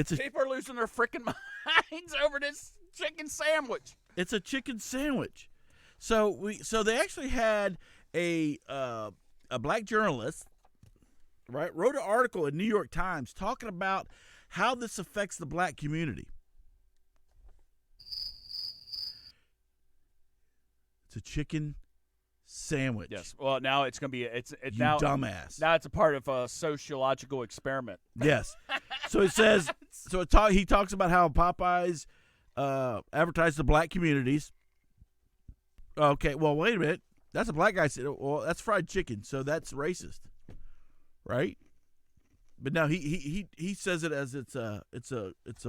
S3: People are losing their freaking minds over this chicken sandwich.
S2: It's a chicken sandwich. So they actually had a black journalist, right, wrote an article in New York Times talking about how this affects the black community. It's a chicken sandwich.
S3: Yes. Well, now it's going to be
S2: You
S3: now
S2: dumbass.
S3: Now it's a part of a sociological experiment.
S2: Yes. So it says. He talks about how Popeyes advertised to black communities. Okay. Well, wait a minute. That's a black guy said. Well, that's fried chicken, so that's racist, right? But now he says it as it's a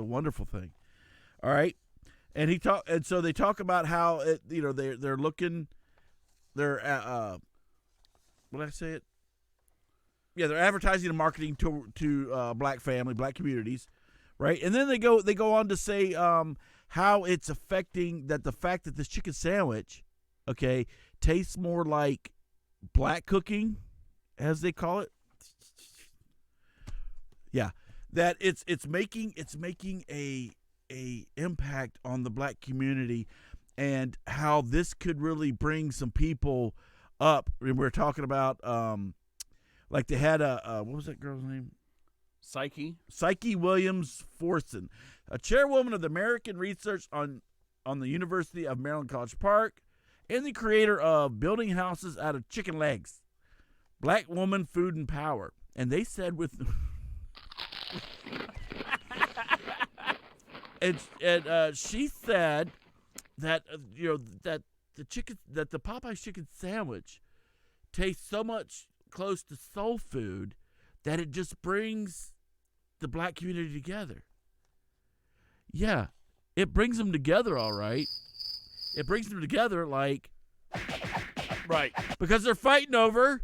S2: wonderful thing. All right. And so they talk about how they're looking. They're what did I say it? Yeah, they're advertising and marketing to black communities, right? And then they go on to say how it's affecting the fact that this chicken sandwich, okay, tastes more like black cooking, as they call it. Yeah, that it's making a impact on the black community, and how this could really bring some people up. And we're talking about like they had what was that girl's name? Psyche Williams Forson, a chairwoman of the American Research on the University of Maryland College Park, and the creator of Building Houses Out of Chicken Legs, Black Woman, Food and Power. And they said with and she said that that the Popeyes chicken sandwich tastes so much close to soul food that it just brings the black community together. Yeah, it brings them together, all right. It brings them together, like,
S3: right,
S2: because they're fighting over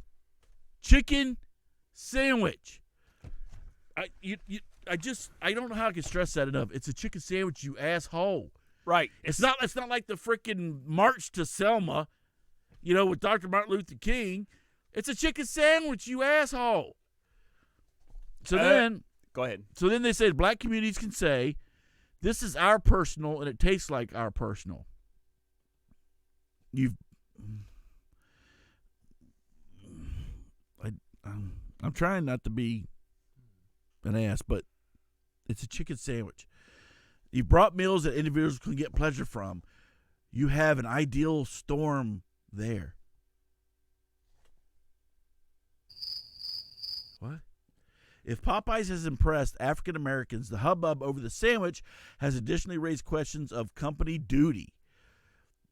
S2: chicken sandwich. I don't know how I can stress that enough. It's a chicken sandwich, you asshole.
S3: Right.
S2: It's not like the freaking March to Selma, with Dr. Martin Luther King. It's a chicken sandwich, you asshole. So then,
S3: go ahead.
S2: So then they said black communities can say, this is our personal, and it tastes like our personal. I'm trying not to be an ass, but it's a chicken sandwich. You've brought meals that individuals can get pleasure from. You have an ideal storm there. What? If Popeyes has impressed African Americans, the hubbub over the sandwich has additionally raised questions of company duty.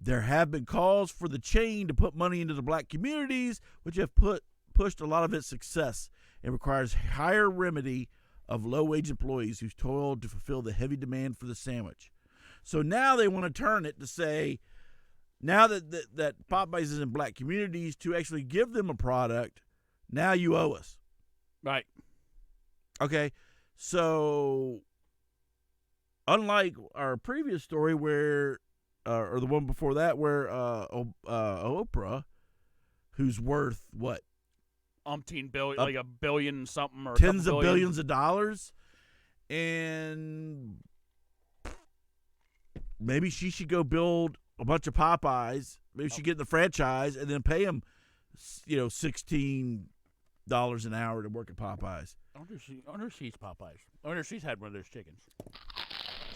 S2: There have been calls for the chain to put money into the black communities, which have pushed a lot of its success, and requires higher remedy of low-wage employees who've toiled to fulfill the heavy demand for the sandwich. So now they want to turn it to say, now that Popeyes is in black communities, to actually give them a product, now you owe us.
S3: Right.
S2: Okay, so unlike our previous story where, or the one before that, where Oprah, who's worth what?
S3: Umpteen billion, like $1 billion something, or
S2: tens
S3: of
S2: billions of dollars, and maybe she should go build a bunch of Popeyes. Maybe she get the franchise and then pay them, $16 an hour to work at Popeyes.
S3: I wonder if she's Popeyes. I wonder if she's had one of those chickens.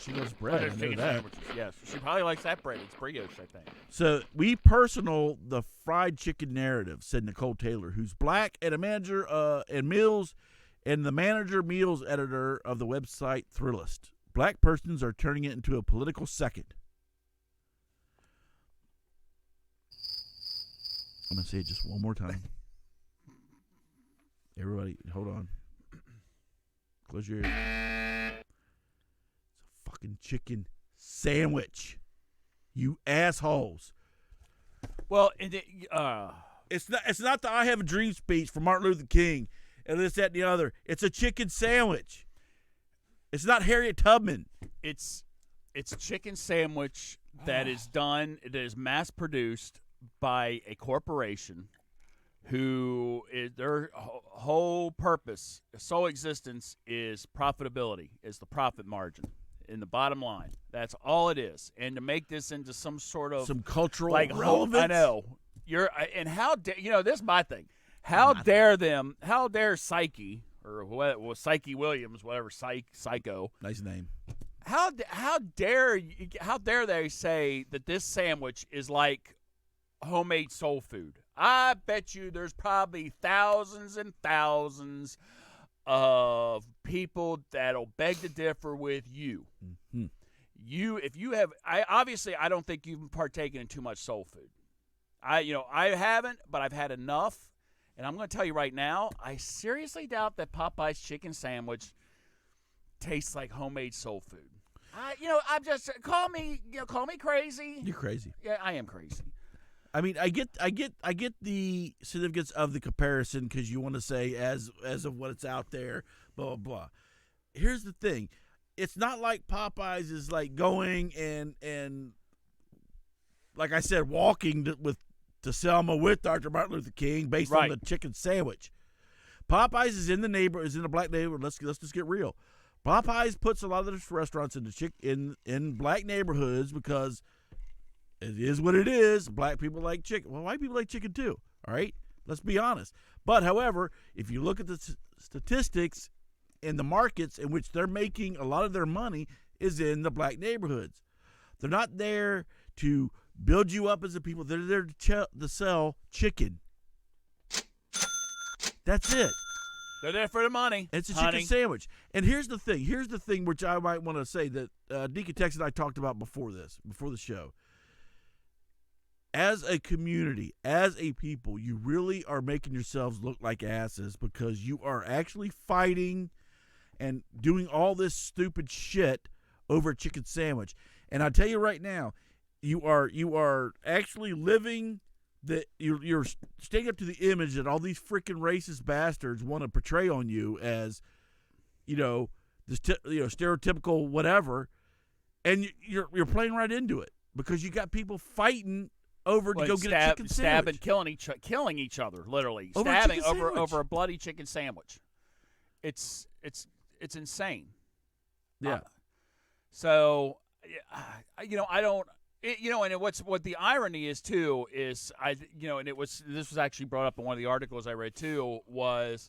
S2: she loves bread. I know
S3: chicken
S2: that.
S3: sandwiches. Yes, she probably likes that bread. It's brioche, I think.
S2: So we personal the fried chicken narrative, said Nicole Taylor, who's black and a manager in meals and the manager meals editor of the website Thrillist. Black persons are turning it into a political second. I'm going to say it just one more time. Everybody, hold on. Close your ears. It's a fucking chicken sandwich. You assholes.
S3: Well,
S2: It's not the I Have a Dream speech from Martin Luther King and this, that, and the other. It's a chicken sandwich. It's not Harriet Tubman.
S3: it's a chicken sandwich that is done, that is mass produced by a corporation who is their whole purpose, sole existence is profitability, is the profit margin in the bottom line. That's all it is. And to make this into some sort of
S2: Some cultural
S3: relevance. I know. This is my thing. How dare Psyche or Psyche Williams, whatever, Psycho.
S2: Nice name.
S3: How dare they say that this sandwich is like homemade soul food? I bet you there's probably thousands and thousands of people that'll beg to differ with you.
S2: Mm-hmm.
S3: I don't think you've partaken in too much soul food. I haven't, but I've had enough. And I'm going to tell you right now, I seriously doubt that Popeye's chicken sandwich tastes like homemade soul food. I'm just call me crazy.
S2: You're crazy.
S3: Yeah, I am crazy.
S2: I mean, I get the significance of the comparison because you want to say as of what it's out there, blah blah blah. Here's the thing: it's not like Popeyes is like going and like I said, walking to Selma with Dr. Martin Luther King based on the chicken sandwich. Popeyes is in the black neighborhood. Let's just get real. Popeyes puts a lot of their restaurants in black neighborhoods because it is what it is. Black people like chicken. Well, white people like chicken too. All right? Let's be honest. But, however, if you look at the statistics in the markets in which they're making a lot of their money is in the black neighborhoods. They're not there to build you up as a people. They're there to sell chicken. That's it.
S3: They're there for the money.
S2: It's a chicken sandwich. And here's the thing which I might want to say that Deacon Tex and I talked about before the show. As a community, as a people, you really are making yourselves look like asses because you are actually fighting and doing all this stupid shit over a chicken sandwich. And I tell you right now, you are actually living that you're staying up to the image that all these freaking racist bastards want to portray on you as, this stereotypical whatever, and you're playing right into it because you got people fighting over to go get a chicken sandwich,
S3: killing each other, literally
S2: over
S3: stabbing over a bloody chicken sandwich. It's insane.
S2: Yeah.
S3: I don't. And what the irony is too is this was actually brought up in one of the articles I read too, was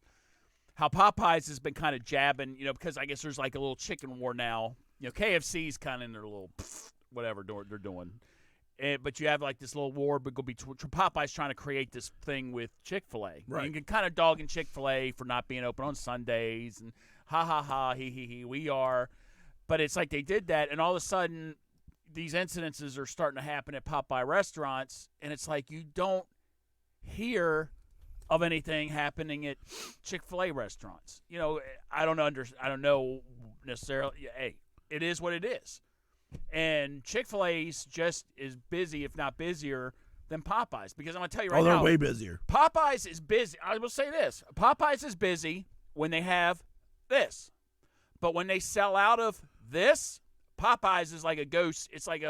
S3: how Popeyes has been kind of jabbing, because I guess there's like a little chicken war now. KFC's kind of in their little whatever they're doing, but you have like this little war between Popeyes trying to create this thing with Chick-fil-A.
S2: Right.
S3: You can kind of dog in Chick-fil-A for not being open on Sundays and ha ha ha he we are, but it's like they did that and all of a sudden these incidences are starting to happen at Popeye restaurants, and it's like you don't hear of anything happening at Chick-fil-A restaurants. I don't know necessarily. Hey, it is what it is, and Chick-fil-A's just as busy, if not busier, than Popeyes. Because I'm gonna tell you right now,
S2: they're way busier.
S3: Popeyes is busy. I will say this: Popeyes is busy when they have this, but when they sell out of this, Popeyes is like a ghost. It's like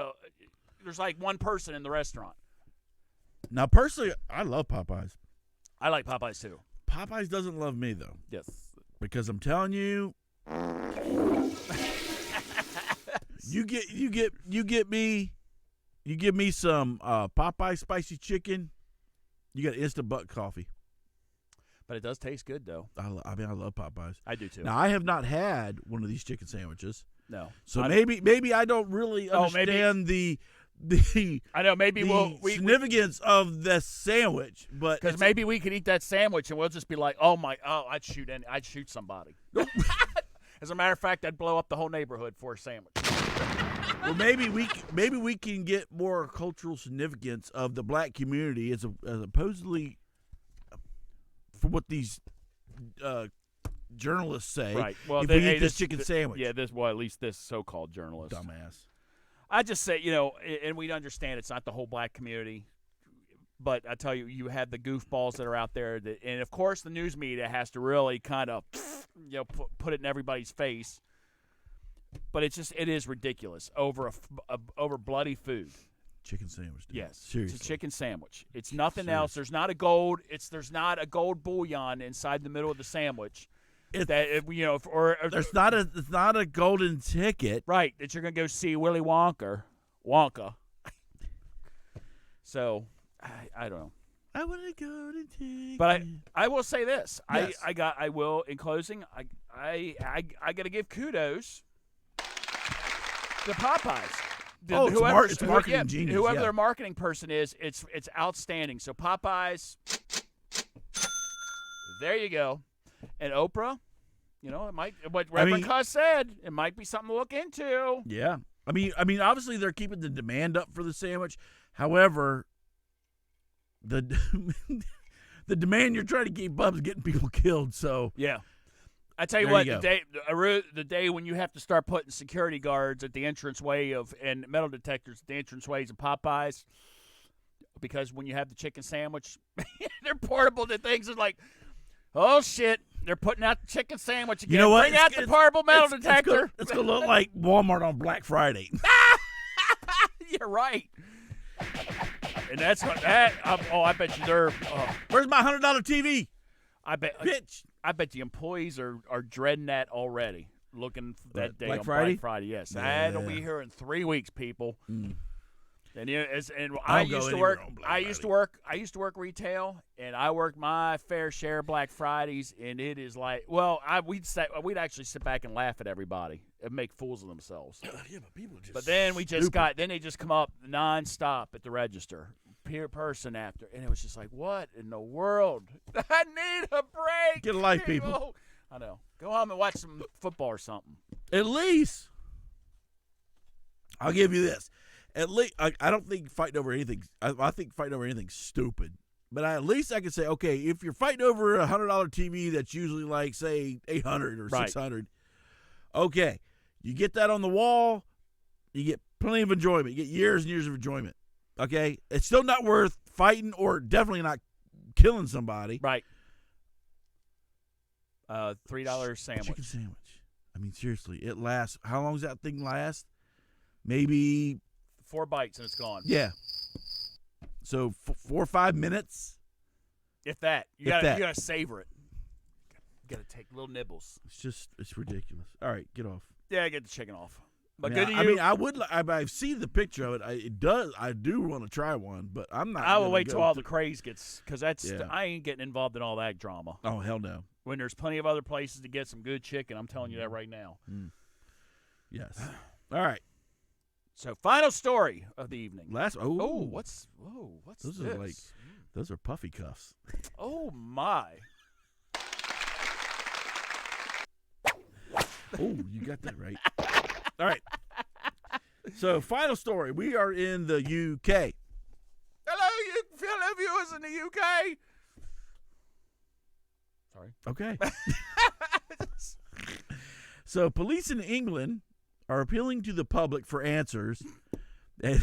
S3: there's like one person in the restaurant.
S2: Now, personally, I love Popeyes.
S3: I like Popeyes too.
S2: Popeyes doesn't love me though.
S3: Yes.
S2: Because I'm telling you, you give me some Popeye spicy chicken, you got instant butt coffee.
S3: But it does taste good though.
S2: I love Popeyes.
S3: I do too.
S2: Now, I have not had one of these chicken sandwiches.
S3: No.
S2: So maybe I don't really understand the
S3: I know. Maybe we
S2: significance of the sandwich, but
S3: because maybe we could eat that sandwich and we'll just be like, I'd shoot somebody. As a matter of fact, I'd blow up the whole neighborhood for a sandwich.
S2: Well, maybe we can get more cultural significance of the black community as supposedly from what these journalists say.
S3: Right. Well,
S2: if we eat this chicken sandwich.
S3: Yeah. At least this so-called journalist.
S2: Dumbass.
S3: I just say, and we understand it's not the whole black community, but I tell you, you have the goofballs that are out there, and of course the news media has to really kind of, put it in everybody's face. But it is ridiculous over bloody food.
S2: Chicken sandwich. Dude.
S3: Yes,
S2: Seriously.
S3: It's a chicken sandwich. It's nothing else. There's not a gold bullion inside the middle of the sandwich.
S2: It's not a golden ticket,
S3: right? That you're gonna go see Willy Wonka. So, I don't know.
S2: I want a golden ticket.
S3: But I will say this.
S2: Yes.
S3: I will in closing. I got to give kudos to Popeyes.
S2: It's marketing genius.
S3: Whoever their marketing person is, it's outstanding. So Popeyes, there you go. And Oprah, it might. What Reverend Cuss said, it might be something to look into.
S2: Yeah, I mean, obviously they're keeping the demand up for the sandwich. However, the demand you're trying to keep up is getting people killed. So
S3: yeah. I tell you
S2: there
S3: what,
S2: you
S3: the day when you have to start putting security guards at the entranceway and metal detectors at the entranceways of Popeyes, because when you have the chicken sandwich, they're portable. The things are like, oh shit, they're putting out the chicken sandwich again.
S2: You know what?
S3: Bring out the portable metal detector.
S2: It's gonna look like Walmart on Black Friday.
S3: You're right. And that's what that. I bet you they're.
S2: Where's my $100 TV?
S3: I bet,
S2: bitch.
S3: I bet the employees are dreading that already, looking for that day
S2: Black
S3: on
S2: Friday?
S3: Black Friday. Yes,
S2: Yeah.
S3: that'll be here in 3 weeks, people.
S2: Mm.
S3: And
S2: I
S3: I
S2: don't go
S3: used to
S2: anywhere
S3: work.
S2: on Black
S3: I used to work. I used to work retail, and I worked my fair share of Black Fridays. And it is like, we'd actually sit back and laugh at everybody and make fools of themselves.
S2: Yeah, but people just.
S3: But then they just come up nonstop at the register. Person after, and it was just like, what in the world? I need a break.
S2: Get a life, people.
S3: I know. Go home and watch some football or something.
S2: At least, I'll give you this. At least, I don't think fighting over anything. I think fighting over anything's stupid. But at least I can say, okay, if you're fighting over a $100 TV that's usually like, say, $800 or $600, okay, you get that on the wall, you get plenty of enjoyment. You get years and years of enjoyment. Okay, it's still not worth fighting or definitely not killing somebody.
S3: Right. $3 sandwich.
S2: Chicken sandwich. I mean, seriously, it lasts. How long does that thing last? Maybe
S3: 4 bites and it's gone.
S2: Yeah. So 4 or 5 minutes.
S3: If that, you gotta savor it. You gotta take little nibbles.
S2: It's ridiculous. All right, get off.
S3: Yeah, get the chicken off. But
S2: I've seen the picture of it. I do want to try one, but I'm not.
S3: I will wait till all the craze gets, because I ain't getting involved in all that drama.
S2: Oh, hell no.
S3: When there's plenty of other places to get some good chicken, I'm telling you that right now.
S2: Mm. Yes. All right.
S3: So, final story of the evening.
S2: What's
S3: those
S2: this? Those are puffy cuffs.
S3: Oh my.
S2: Oh, you got that right. All right. So, final story. We are in the UK.
S3: Hello, you fellow viewers in the UK. Sorry.
S2: Okay. So, police in England are appealing to the public for answers. And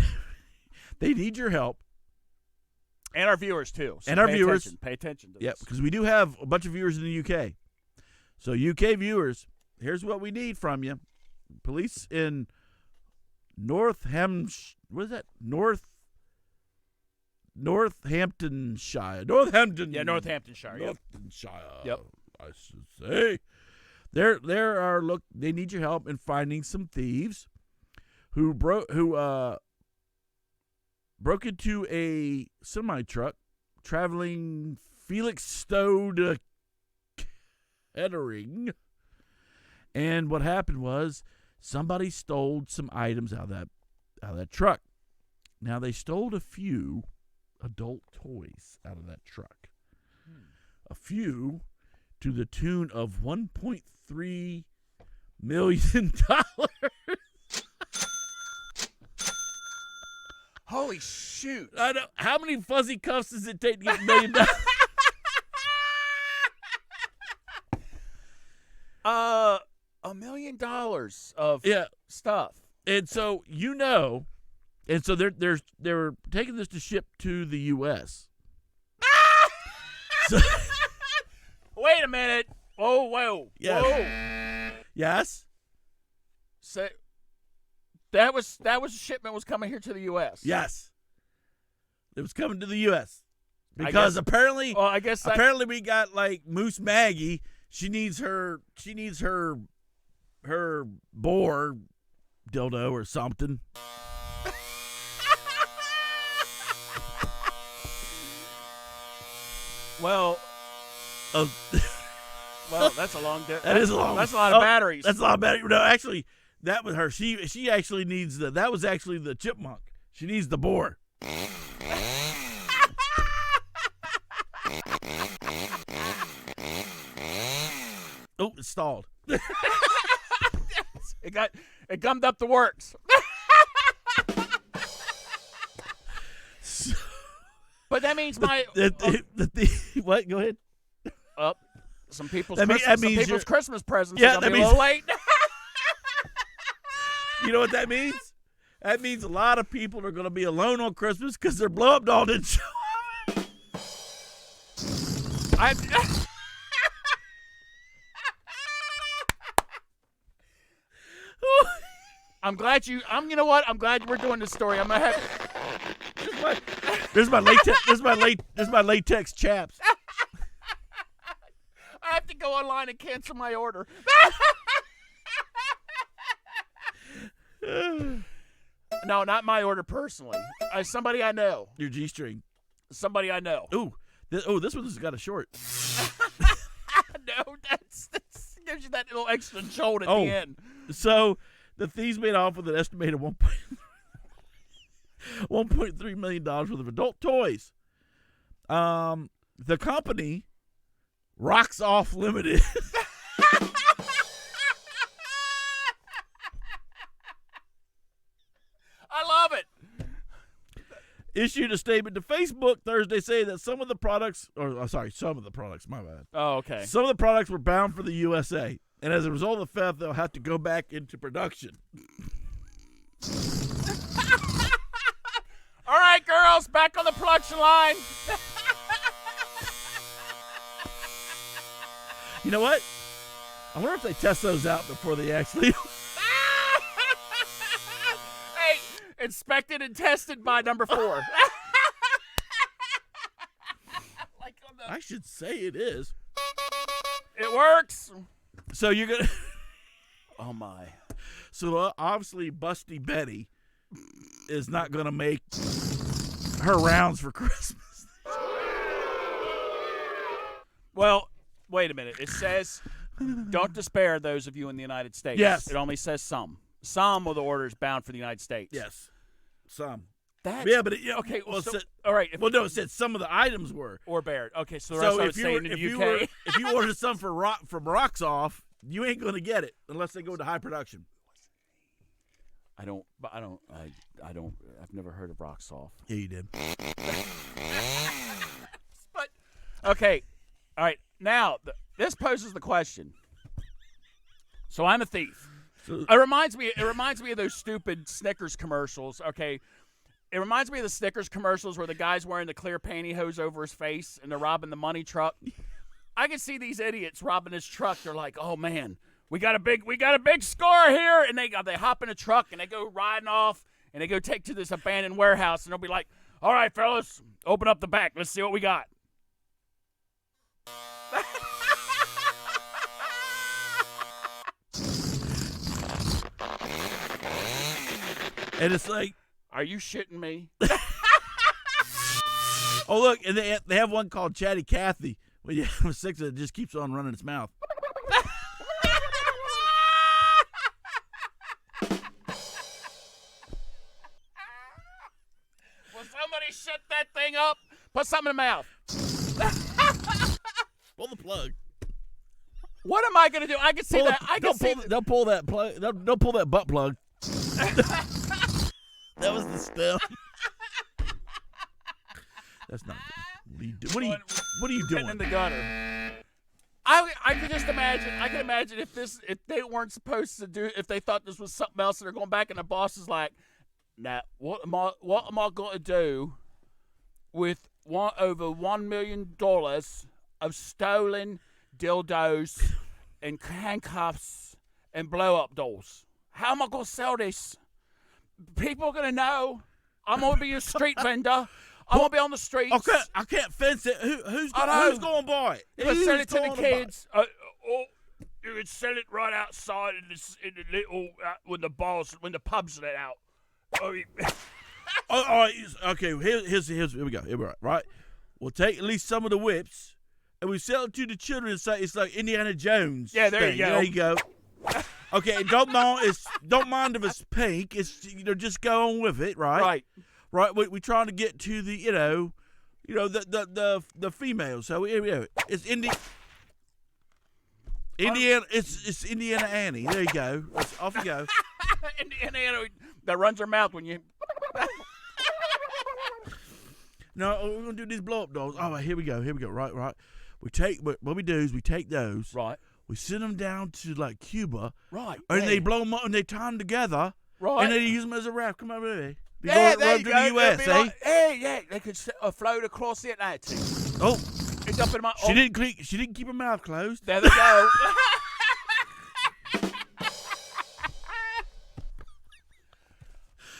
S2: they need your help.
S3: And our viewers, too. So
S2: and our viewers.
S3: Pay attention to this.
S2: Yeah, because we do have a bunch of viewers in the UK. So, UK viewers, here's what we need from you. Police in Northamptonshire.
S3: Yep.
S2: Northamptonshire.
S3: Yep.
S2: I should say. They need your help in finding some thieves who broke into a semi truck traveling Felixstowe to Kettering. And what happened was somebody stole some items out of that truck. Now, they stole a few adult toys out of that truck. A few to the tune of $1.3 million.
S3: Holy shoot.
S2: I know. How many fuzzy cuffs does it take to get $1 million?
S3: $1 million of stuff.
S2: And so they're taking this to ship to the U.S. So,
S3: wait a minute. Whoa.
S2: yes.
S3: Whoa.
S2: Yes.
S3: So that was a shipment was coming here to the U.S.
S2: Yes. It was coming to the U.S. because apparently we got like Moose Maggie. She needs her boar dildo or something.
S3: Well, that's a long.
S2: That is a long.
S3: That's a lot of batteries.
S2: That's a lot of batteries. No, actually, that was her. She actually needs the. That was actually the chipmunk. She needs the boar. Oh, it stalled.
S3: It gummed up the works. But that means
S2: what? Go ahead.
S3: Some people's Christmas presents
S2: Yeah,
S3: are gonna be a little late.
S2: You know what that means? That means a lot of people are going to be alone on Christmas because their blow-up doll didn't show up.
S3: I'm glad you know what? I'm glad we're doing this story. I'm gonna have.
S2: This is my latex chaps.
S3: I have to go online and cancel my order. No, not my order personally. Somebody I know.
S2: Your G-string.
S3: Somebody I know.
S2: Ooh, this one's got a short.
S3: No, that's gives you that little extra jolt at the end.
S2: So the thieves made off with an estimated $1.3 million worth of adult toys. The company, Rocks Off Limited.
S3: I love it.
S2: Issued a statement to Facebook Thursday saying that some of the products, my bad.
S3: Oh, okay.
S2: Some of the products were bound for the USA, and as a result of the theft, they'll have to go back into production.
S3: All right, girls, back on the production line.
S2: You know what? I wonder if they test those out before they actually...
S3: Hey, inspected and tested by number 4.
S2: I should say it is.
S3: It works.
S2: So you're going to...
S3: Oh, my.
S2: So obviously Busty Betty is not going to make her rounds for Christmas.
S3: Well, wait a minute. It says, don't despair, those of you in the United States.
S2: Yes.
S3: It only says some. Some of the orders bound for the United States.
S2: Yes. Some.
S3: That's,
S2: yeah, but
S3: okay. Well,
S2: so,
S3: all right.
S2: It said some of the items were
S3: or bared. Okay, so the rest of it's saying in the UK.
S2: If you ordered some from Rocks Off, you ain't going to get it unless they go to high production.
S3: I've never heard of Rocks Off.
S2: Yeah, you did.
S3: But okay, all right. Now this poses the question. So I'm a thief. It reminds me of those stupid Snickers commercials. Okay, it reminds me of the Snickers commercials where the guy's wearing the clear pantyhose over his face and they're robbing the money truck. I can see these idiots robbing his truck. They're like, "Oh man, we got a big score here," and they hop in a truck and they go riding off and they go take to this abandoned warehouse and they'll be like, "All right, fellas, open up the back. Let's see what we got."
S2: And it's like,
S3: are you shitting me?
S2: Oh look, and they have one called Chatty Cathy. Well, yeah, six of it just keeps on running its mouth.
S3: put something in the mouth.
S2: Pull the plug.
S3: What am I gonna do? I can see that. I can see.
S2: Don't pull that plug. Don't pull that butt plug. That was the stem. That's not good. What are you doing?
S3: In the gutter. I can just imagine. I can imagine if they weren't supposed to do. If they thought this was something else, and they're going back, and the boss is like, "Now, what am I going to do with over $1 million of stolen dildos and handcuffs and blow-up dolls? How am I going to sell this? People are going to know. I'm going to be a street vendor. I'm going to be on the streets.
S2: Okay, I can't fence it. Who's going to buy it?
S3: You can sell it to the kids. Or you can sell it right outside in the little when the pubs let out.
S2: All right. Okay. Here we go. Here we are. Right. We'll take at least some of the whips, and we sell it to the children. And say it's like Indiana Jones.
S3: Yeah, there you go.
S2: There you go. Okay. Don't mind if it's pink. It's just go on with it. Right. Right. We're trying to get to the the female. So here we go. It's Indiana. It's Indiana Annie. There you go. Off you go.
S3: Indiana Annie that runs her mouth when you.
S2: No, we're gonna do these blow up dolls. All right, here we go. Right. What we do is we take those.
S3: Right.
S2: We send them down to like Cuba.
S3: Right.
S2: And they blow them up and they tie them together.
S3: Right.
S2: And they use them as a raft. Come on, baby.
S3: Yeah, there
S2: run
S3: you
S2: to
S3: go.
S2: the U.S., eh?
S3: Yeah. They could float across the Atlantic.
S2: Oh.
S3: End up in my.
S2: She didn't keep her mouth closed.
S3: There they go.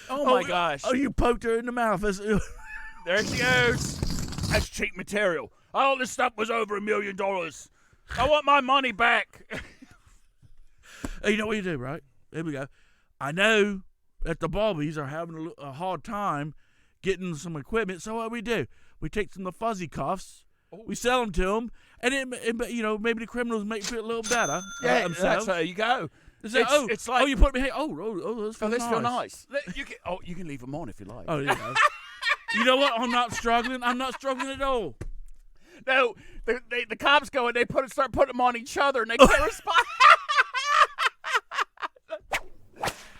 S3: Oh my gosh.
S2: Oh, you poked her in the mouth.
S3: There she goes. That's cheap material. All this stuff was over $1 million. I want my money back.
S2: Hey, you know what you do, right? Here we go. I know that the Barbies are having a hard time getting some equipment, so what do? We take some of the fuzzy cuffs, we sell them to them, and then, maybe the criminals make feel a little better.
S3: Yeah,
S2: themselves.
S3: that's how you go.
S2: It's like, you put me here. This
S3: feel nice. You can leave them on if you like.
S2: Oh, yeah. You know what? I'm not struggling at all.
S3: No, the cops go and they start putting them on each other and they can't respond.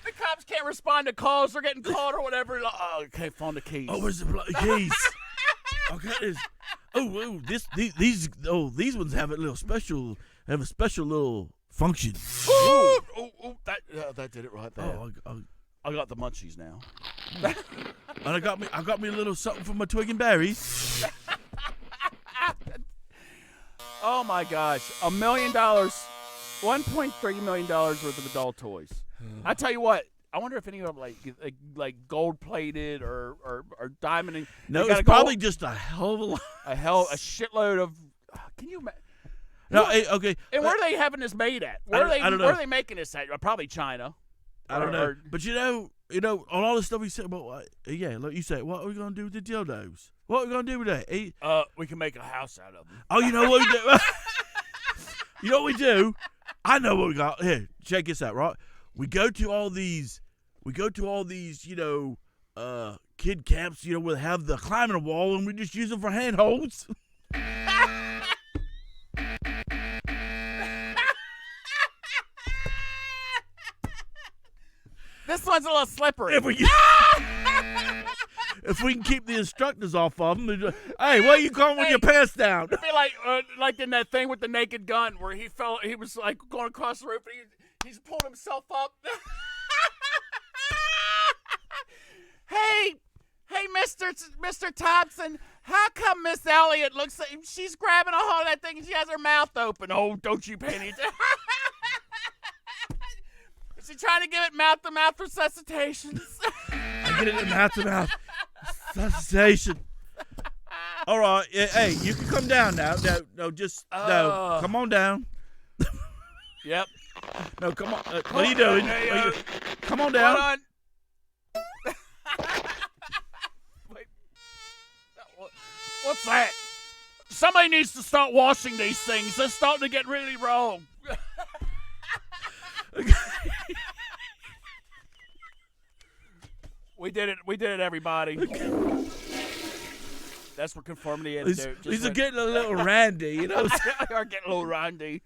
S3: The cops can't respond to calls. They're getting caught or whatever. Like, okay, find the keys.
S2: Oh, where's the keys? Okay. These ones have a little special. Have a special little function.
S3: That did it right there.
S2: Oh,
S3: I got the munchies now.
S2: And I got me a little something from my twig and berries.
S3: Oh my gosh, $1 million, $1.3 million worth of adult toys. I tell you what, I wonder if any of them like gold plated or diamond.
S2: No, it's probably just a hell of a lot.
S3: A shitload of. Can you imagine?
S2: No, okay.
S3: And where are they having this made at? Where are they making this at? Probably China.
S2: I don't know. But on all the stuff we said about, like you said, what are we gonna do with the dildos? What are we gonna do with that?
S3: We can make a house out of them.
S2: Oh, you know what we do? You know what we do? I know what we got. Here, check this out, right? We go to all these, kid camps, where they have the climbing wall, and we just use them for handholds.
S3: This one's a little slippery.
S2: If we can keep the instructors off of them, hey, what are you going with your pants down?
S3: It'd be like in that thing with the Naked Gun where he was like going across the roof and he's pulled himself up. Hey, Mr. Thompson, how come Miss Elliott looks like she's grabbing a hold of that thing and she has her mouth open? Oh, don't you pay any attention. Is she trying to give it mouth-to-mouth resuscitations?
S2: I get it mouth-to-mouth resuscitation. All right. Hey, you can come down now. No, come on down.
S3: Yep.
S2: No, come on. What are you doing? Come on down.
S3: Hold on. Wait. What's that? Somebody needs to start washing these things. They're starting to get really wrong. We did it, everybody. That's what Conformity
S2: These
S3: Antidote.
S2: are getting a little randy, you know.
S3: They are getting a little randy.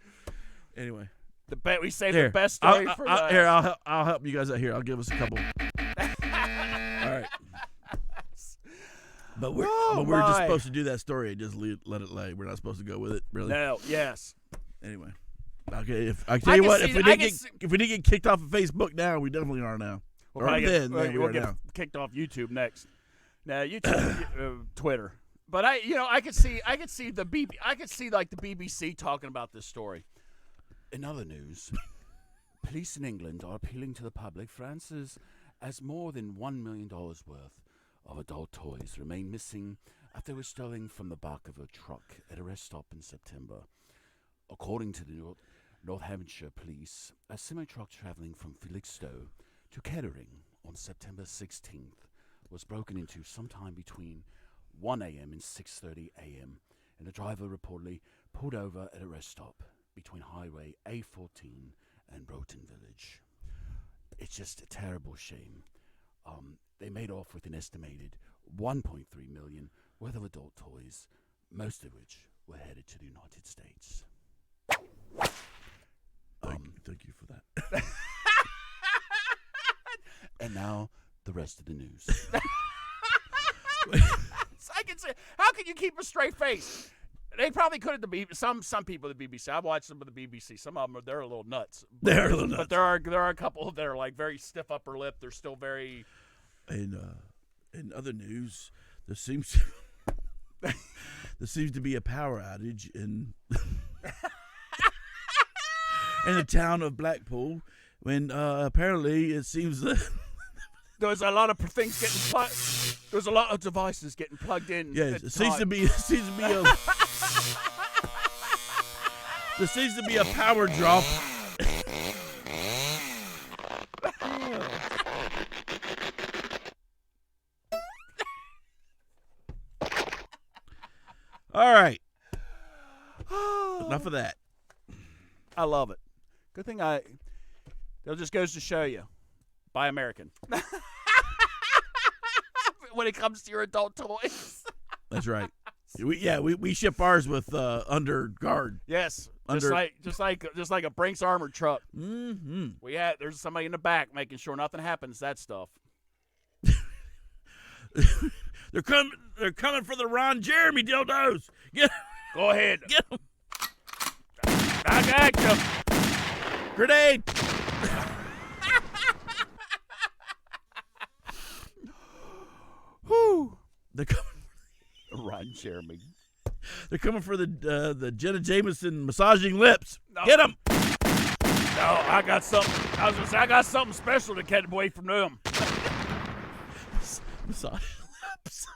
S2: Anyway,
S3: We saved the best story for last.
S2: Here, I'll help you guys out here. I'll give us a couple. All right. But we're just supposed to do that story and just let it lay. We're not supposed to go with it, really.
S3: No. Yes.
S2: Anyway, okay. If I tell you what, if we didn't get kicked off of Facebook now, we definitely are now.
S3: We'll get kicked off YouTube next. Now YouTube, Twitter. But I could see the BBC talking about this story. In other news, police in England are appealing to the public for answers as more than $1 million worth of adult toys remain missing after they were stolen from the back of a truck at a rest stop in September. According to the North Hampshire police, a semi-truck traveling from Felixstowe to Kettering on September 16th was broken into sometime between 1 a.m. and 6:30 a.m., and the driver reportedly pulled over at a rest stop between Highway A14 and Broughton Village. It's just a terrible shame. They made off with an estimated $1.3 million worth of adult toys, most of which were headed to the United States.
S2: Thank you for that.
S3: And now the rest of the news. I can say, how can you keep a straight face? They probably could at the BBC. Some people at the BBC. I've watched some of the BBC. Some of them they're a little nuts.
S2: They're a little nuts.
S3: But there are a couple that are like very stiff upper lip. They're still very.
S2: And in other news, there seems to be a power outage in the town of Blackpool when apparently it seems that
S3: there's a lot of things getting plugged. There's a lot of devices getting plugged in.
S2: Yes, there seems to be a power drop. All right. Enough of that.
S3: I love it. Good thing that just goes to show you. Buy American. When it comes to your adult toys.
S2: That's right. We ship ours with under guard.
S3: Yes. Just like a Brinks armored truck. Mm-hmm. There's somebody in the back making sure nothing happens to that stuff.
S2: They're coming for the Ron Jeremy dildos.
S3: Go ahead.
S2: Get them.
S3: I got you.
S2: Grenade.
S3: Whew.
S2: They're coming.
S3: Ron Jeremy.
S2: They're coming for the Jenna Jameson massaging lips.
S3: No.
S2: Get them.
S3: No, I got something. I was gonna say I got something special to get away from them.
S2: Massage lips.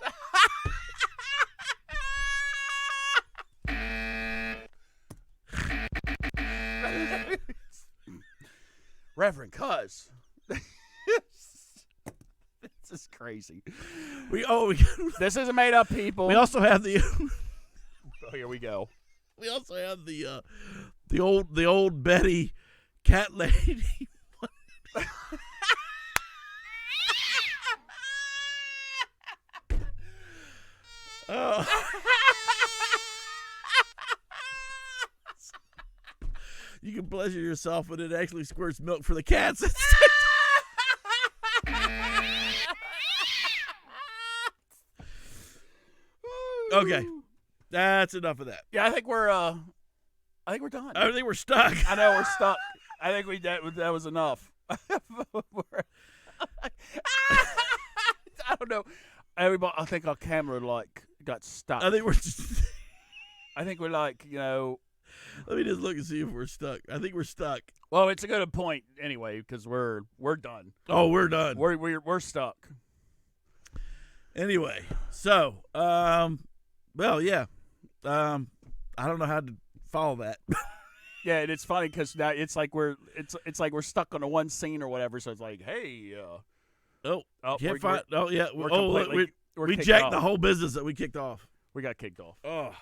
S3: Reverend Cuz. This is crazy. This isn't made up, people.
S2: We also have the.
S3: Oh, here we go.
S2: We also have the old Betty cat lady. Oh. You can pleasure yourself when it actually squirts milk for the cats. Okay, that's enough of that.
S3: Yeah, I think we're done.
S2: I think we're stuck.
S3: I know we're stuck. I think that was enough. I don't know. Everybody, I think our camera got stuck.
S2: I think we're Let me just look and see if we're stuck. I think we're stuck.
S3: Well, it's a good point anyway because we're done.
S2: Oh, we're done.
S3: We're stuck.
S2: Anyway, so well, yeah. I don't know how to follow that.
S3: Yeah, and it's funny because now it's like we're stuck on the one scene or whatever. So it's like, hey,
S2: can't find. Oh yeah. We
S3: kicked
S2: jacked
S3: off.
S2: the whole business that we kicked off.
S3: We got kicked off.
S2: Oh.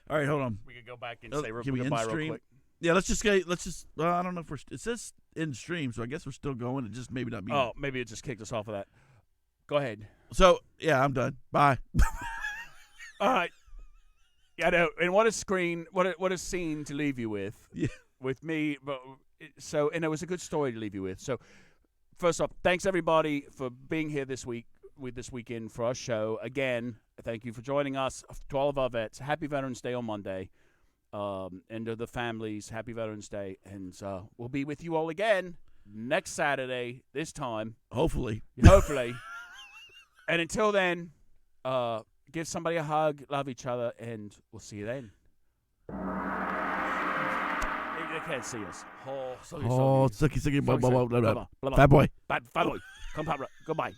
S2: All right, hold on.
S3: We could go back and say
S2: can we
S3: goodbye
S2: end
S3: real
S2: stream?
S3: quick.
S2: Yeah, let's just. Well, I don't know if it says in stream, so I guess we're still going. It just maybe not be.
S3: Oh, maybe it just kicked us off of that. Go ahead.
S2: So yeah, I'm done. Bye.
S3: All right. Yeah, no, and what a scene to leave you with.
S2: Yeah.
S3: With me, but and it was a good story to leave you with. So, first off, thanks everybody for being here this weekend for our show. Again, thank you for joining us. To all of our vets, happy Veterans Day on Monday. And to the families, happy Veterans Day, and we'll be with you all again next Saturday. This time,
S2: Hopefully.
S3: And until then, give somebody a hug, love each other, and we'll see you then. They can't see us.
S2: Sucky, blah, blah, blah, blah, blah. Fat boy.
S3: Fat boy. Come, goodbye.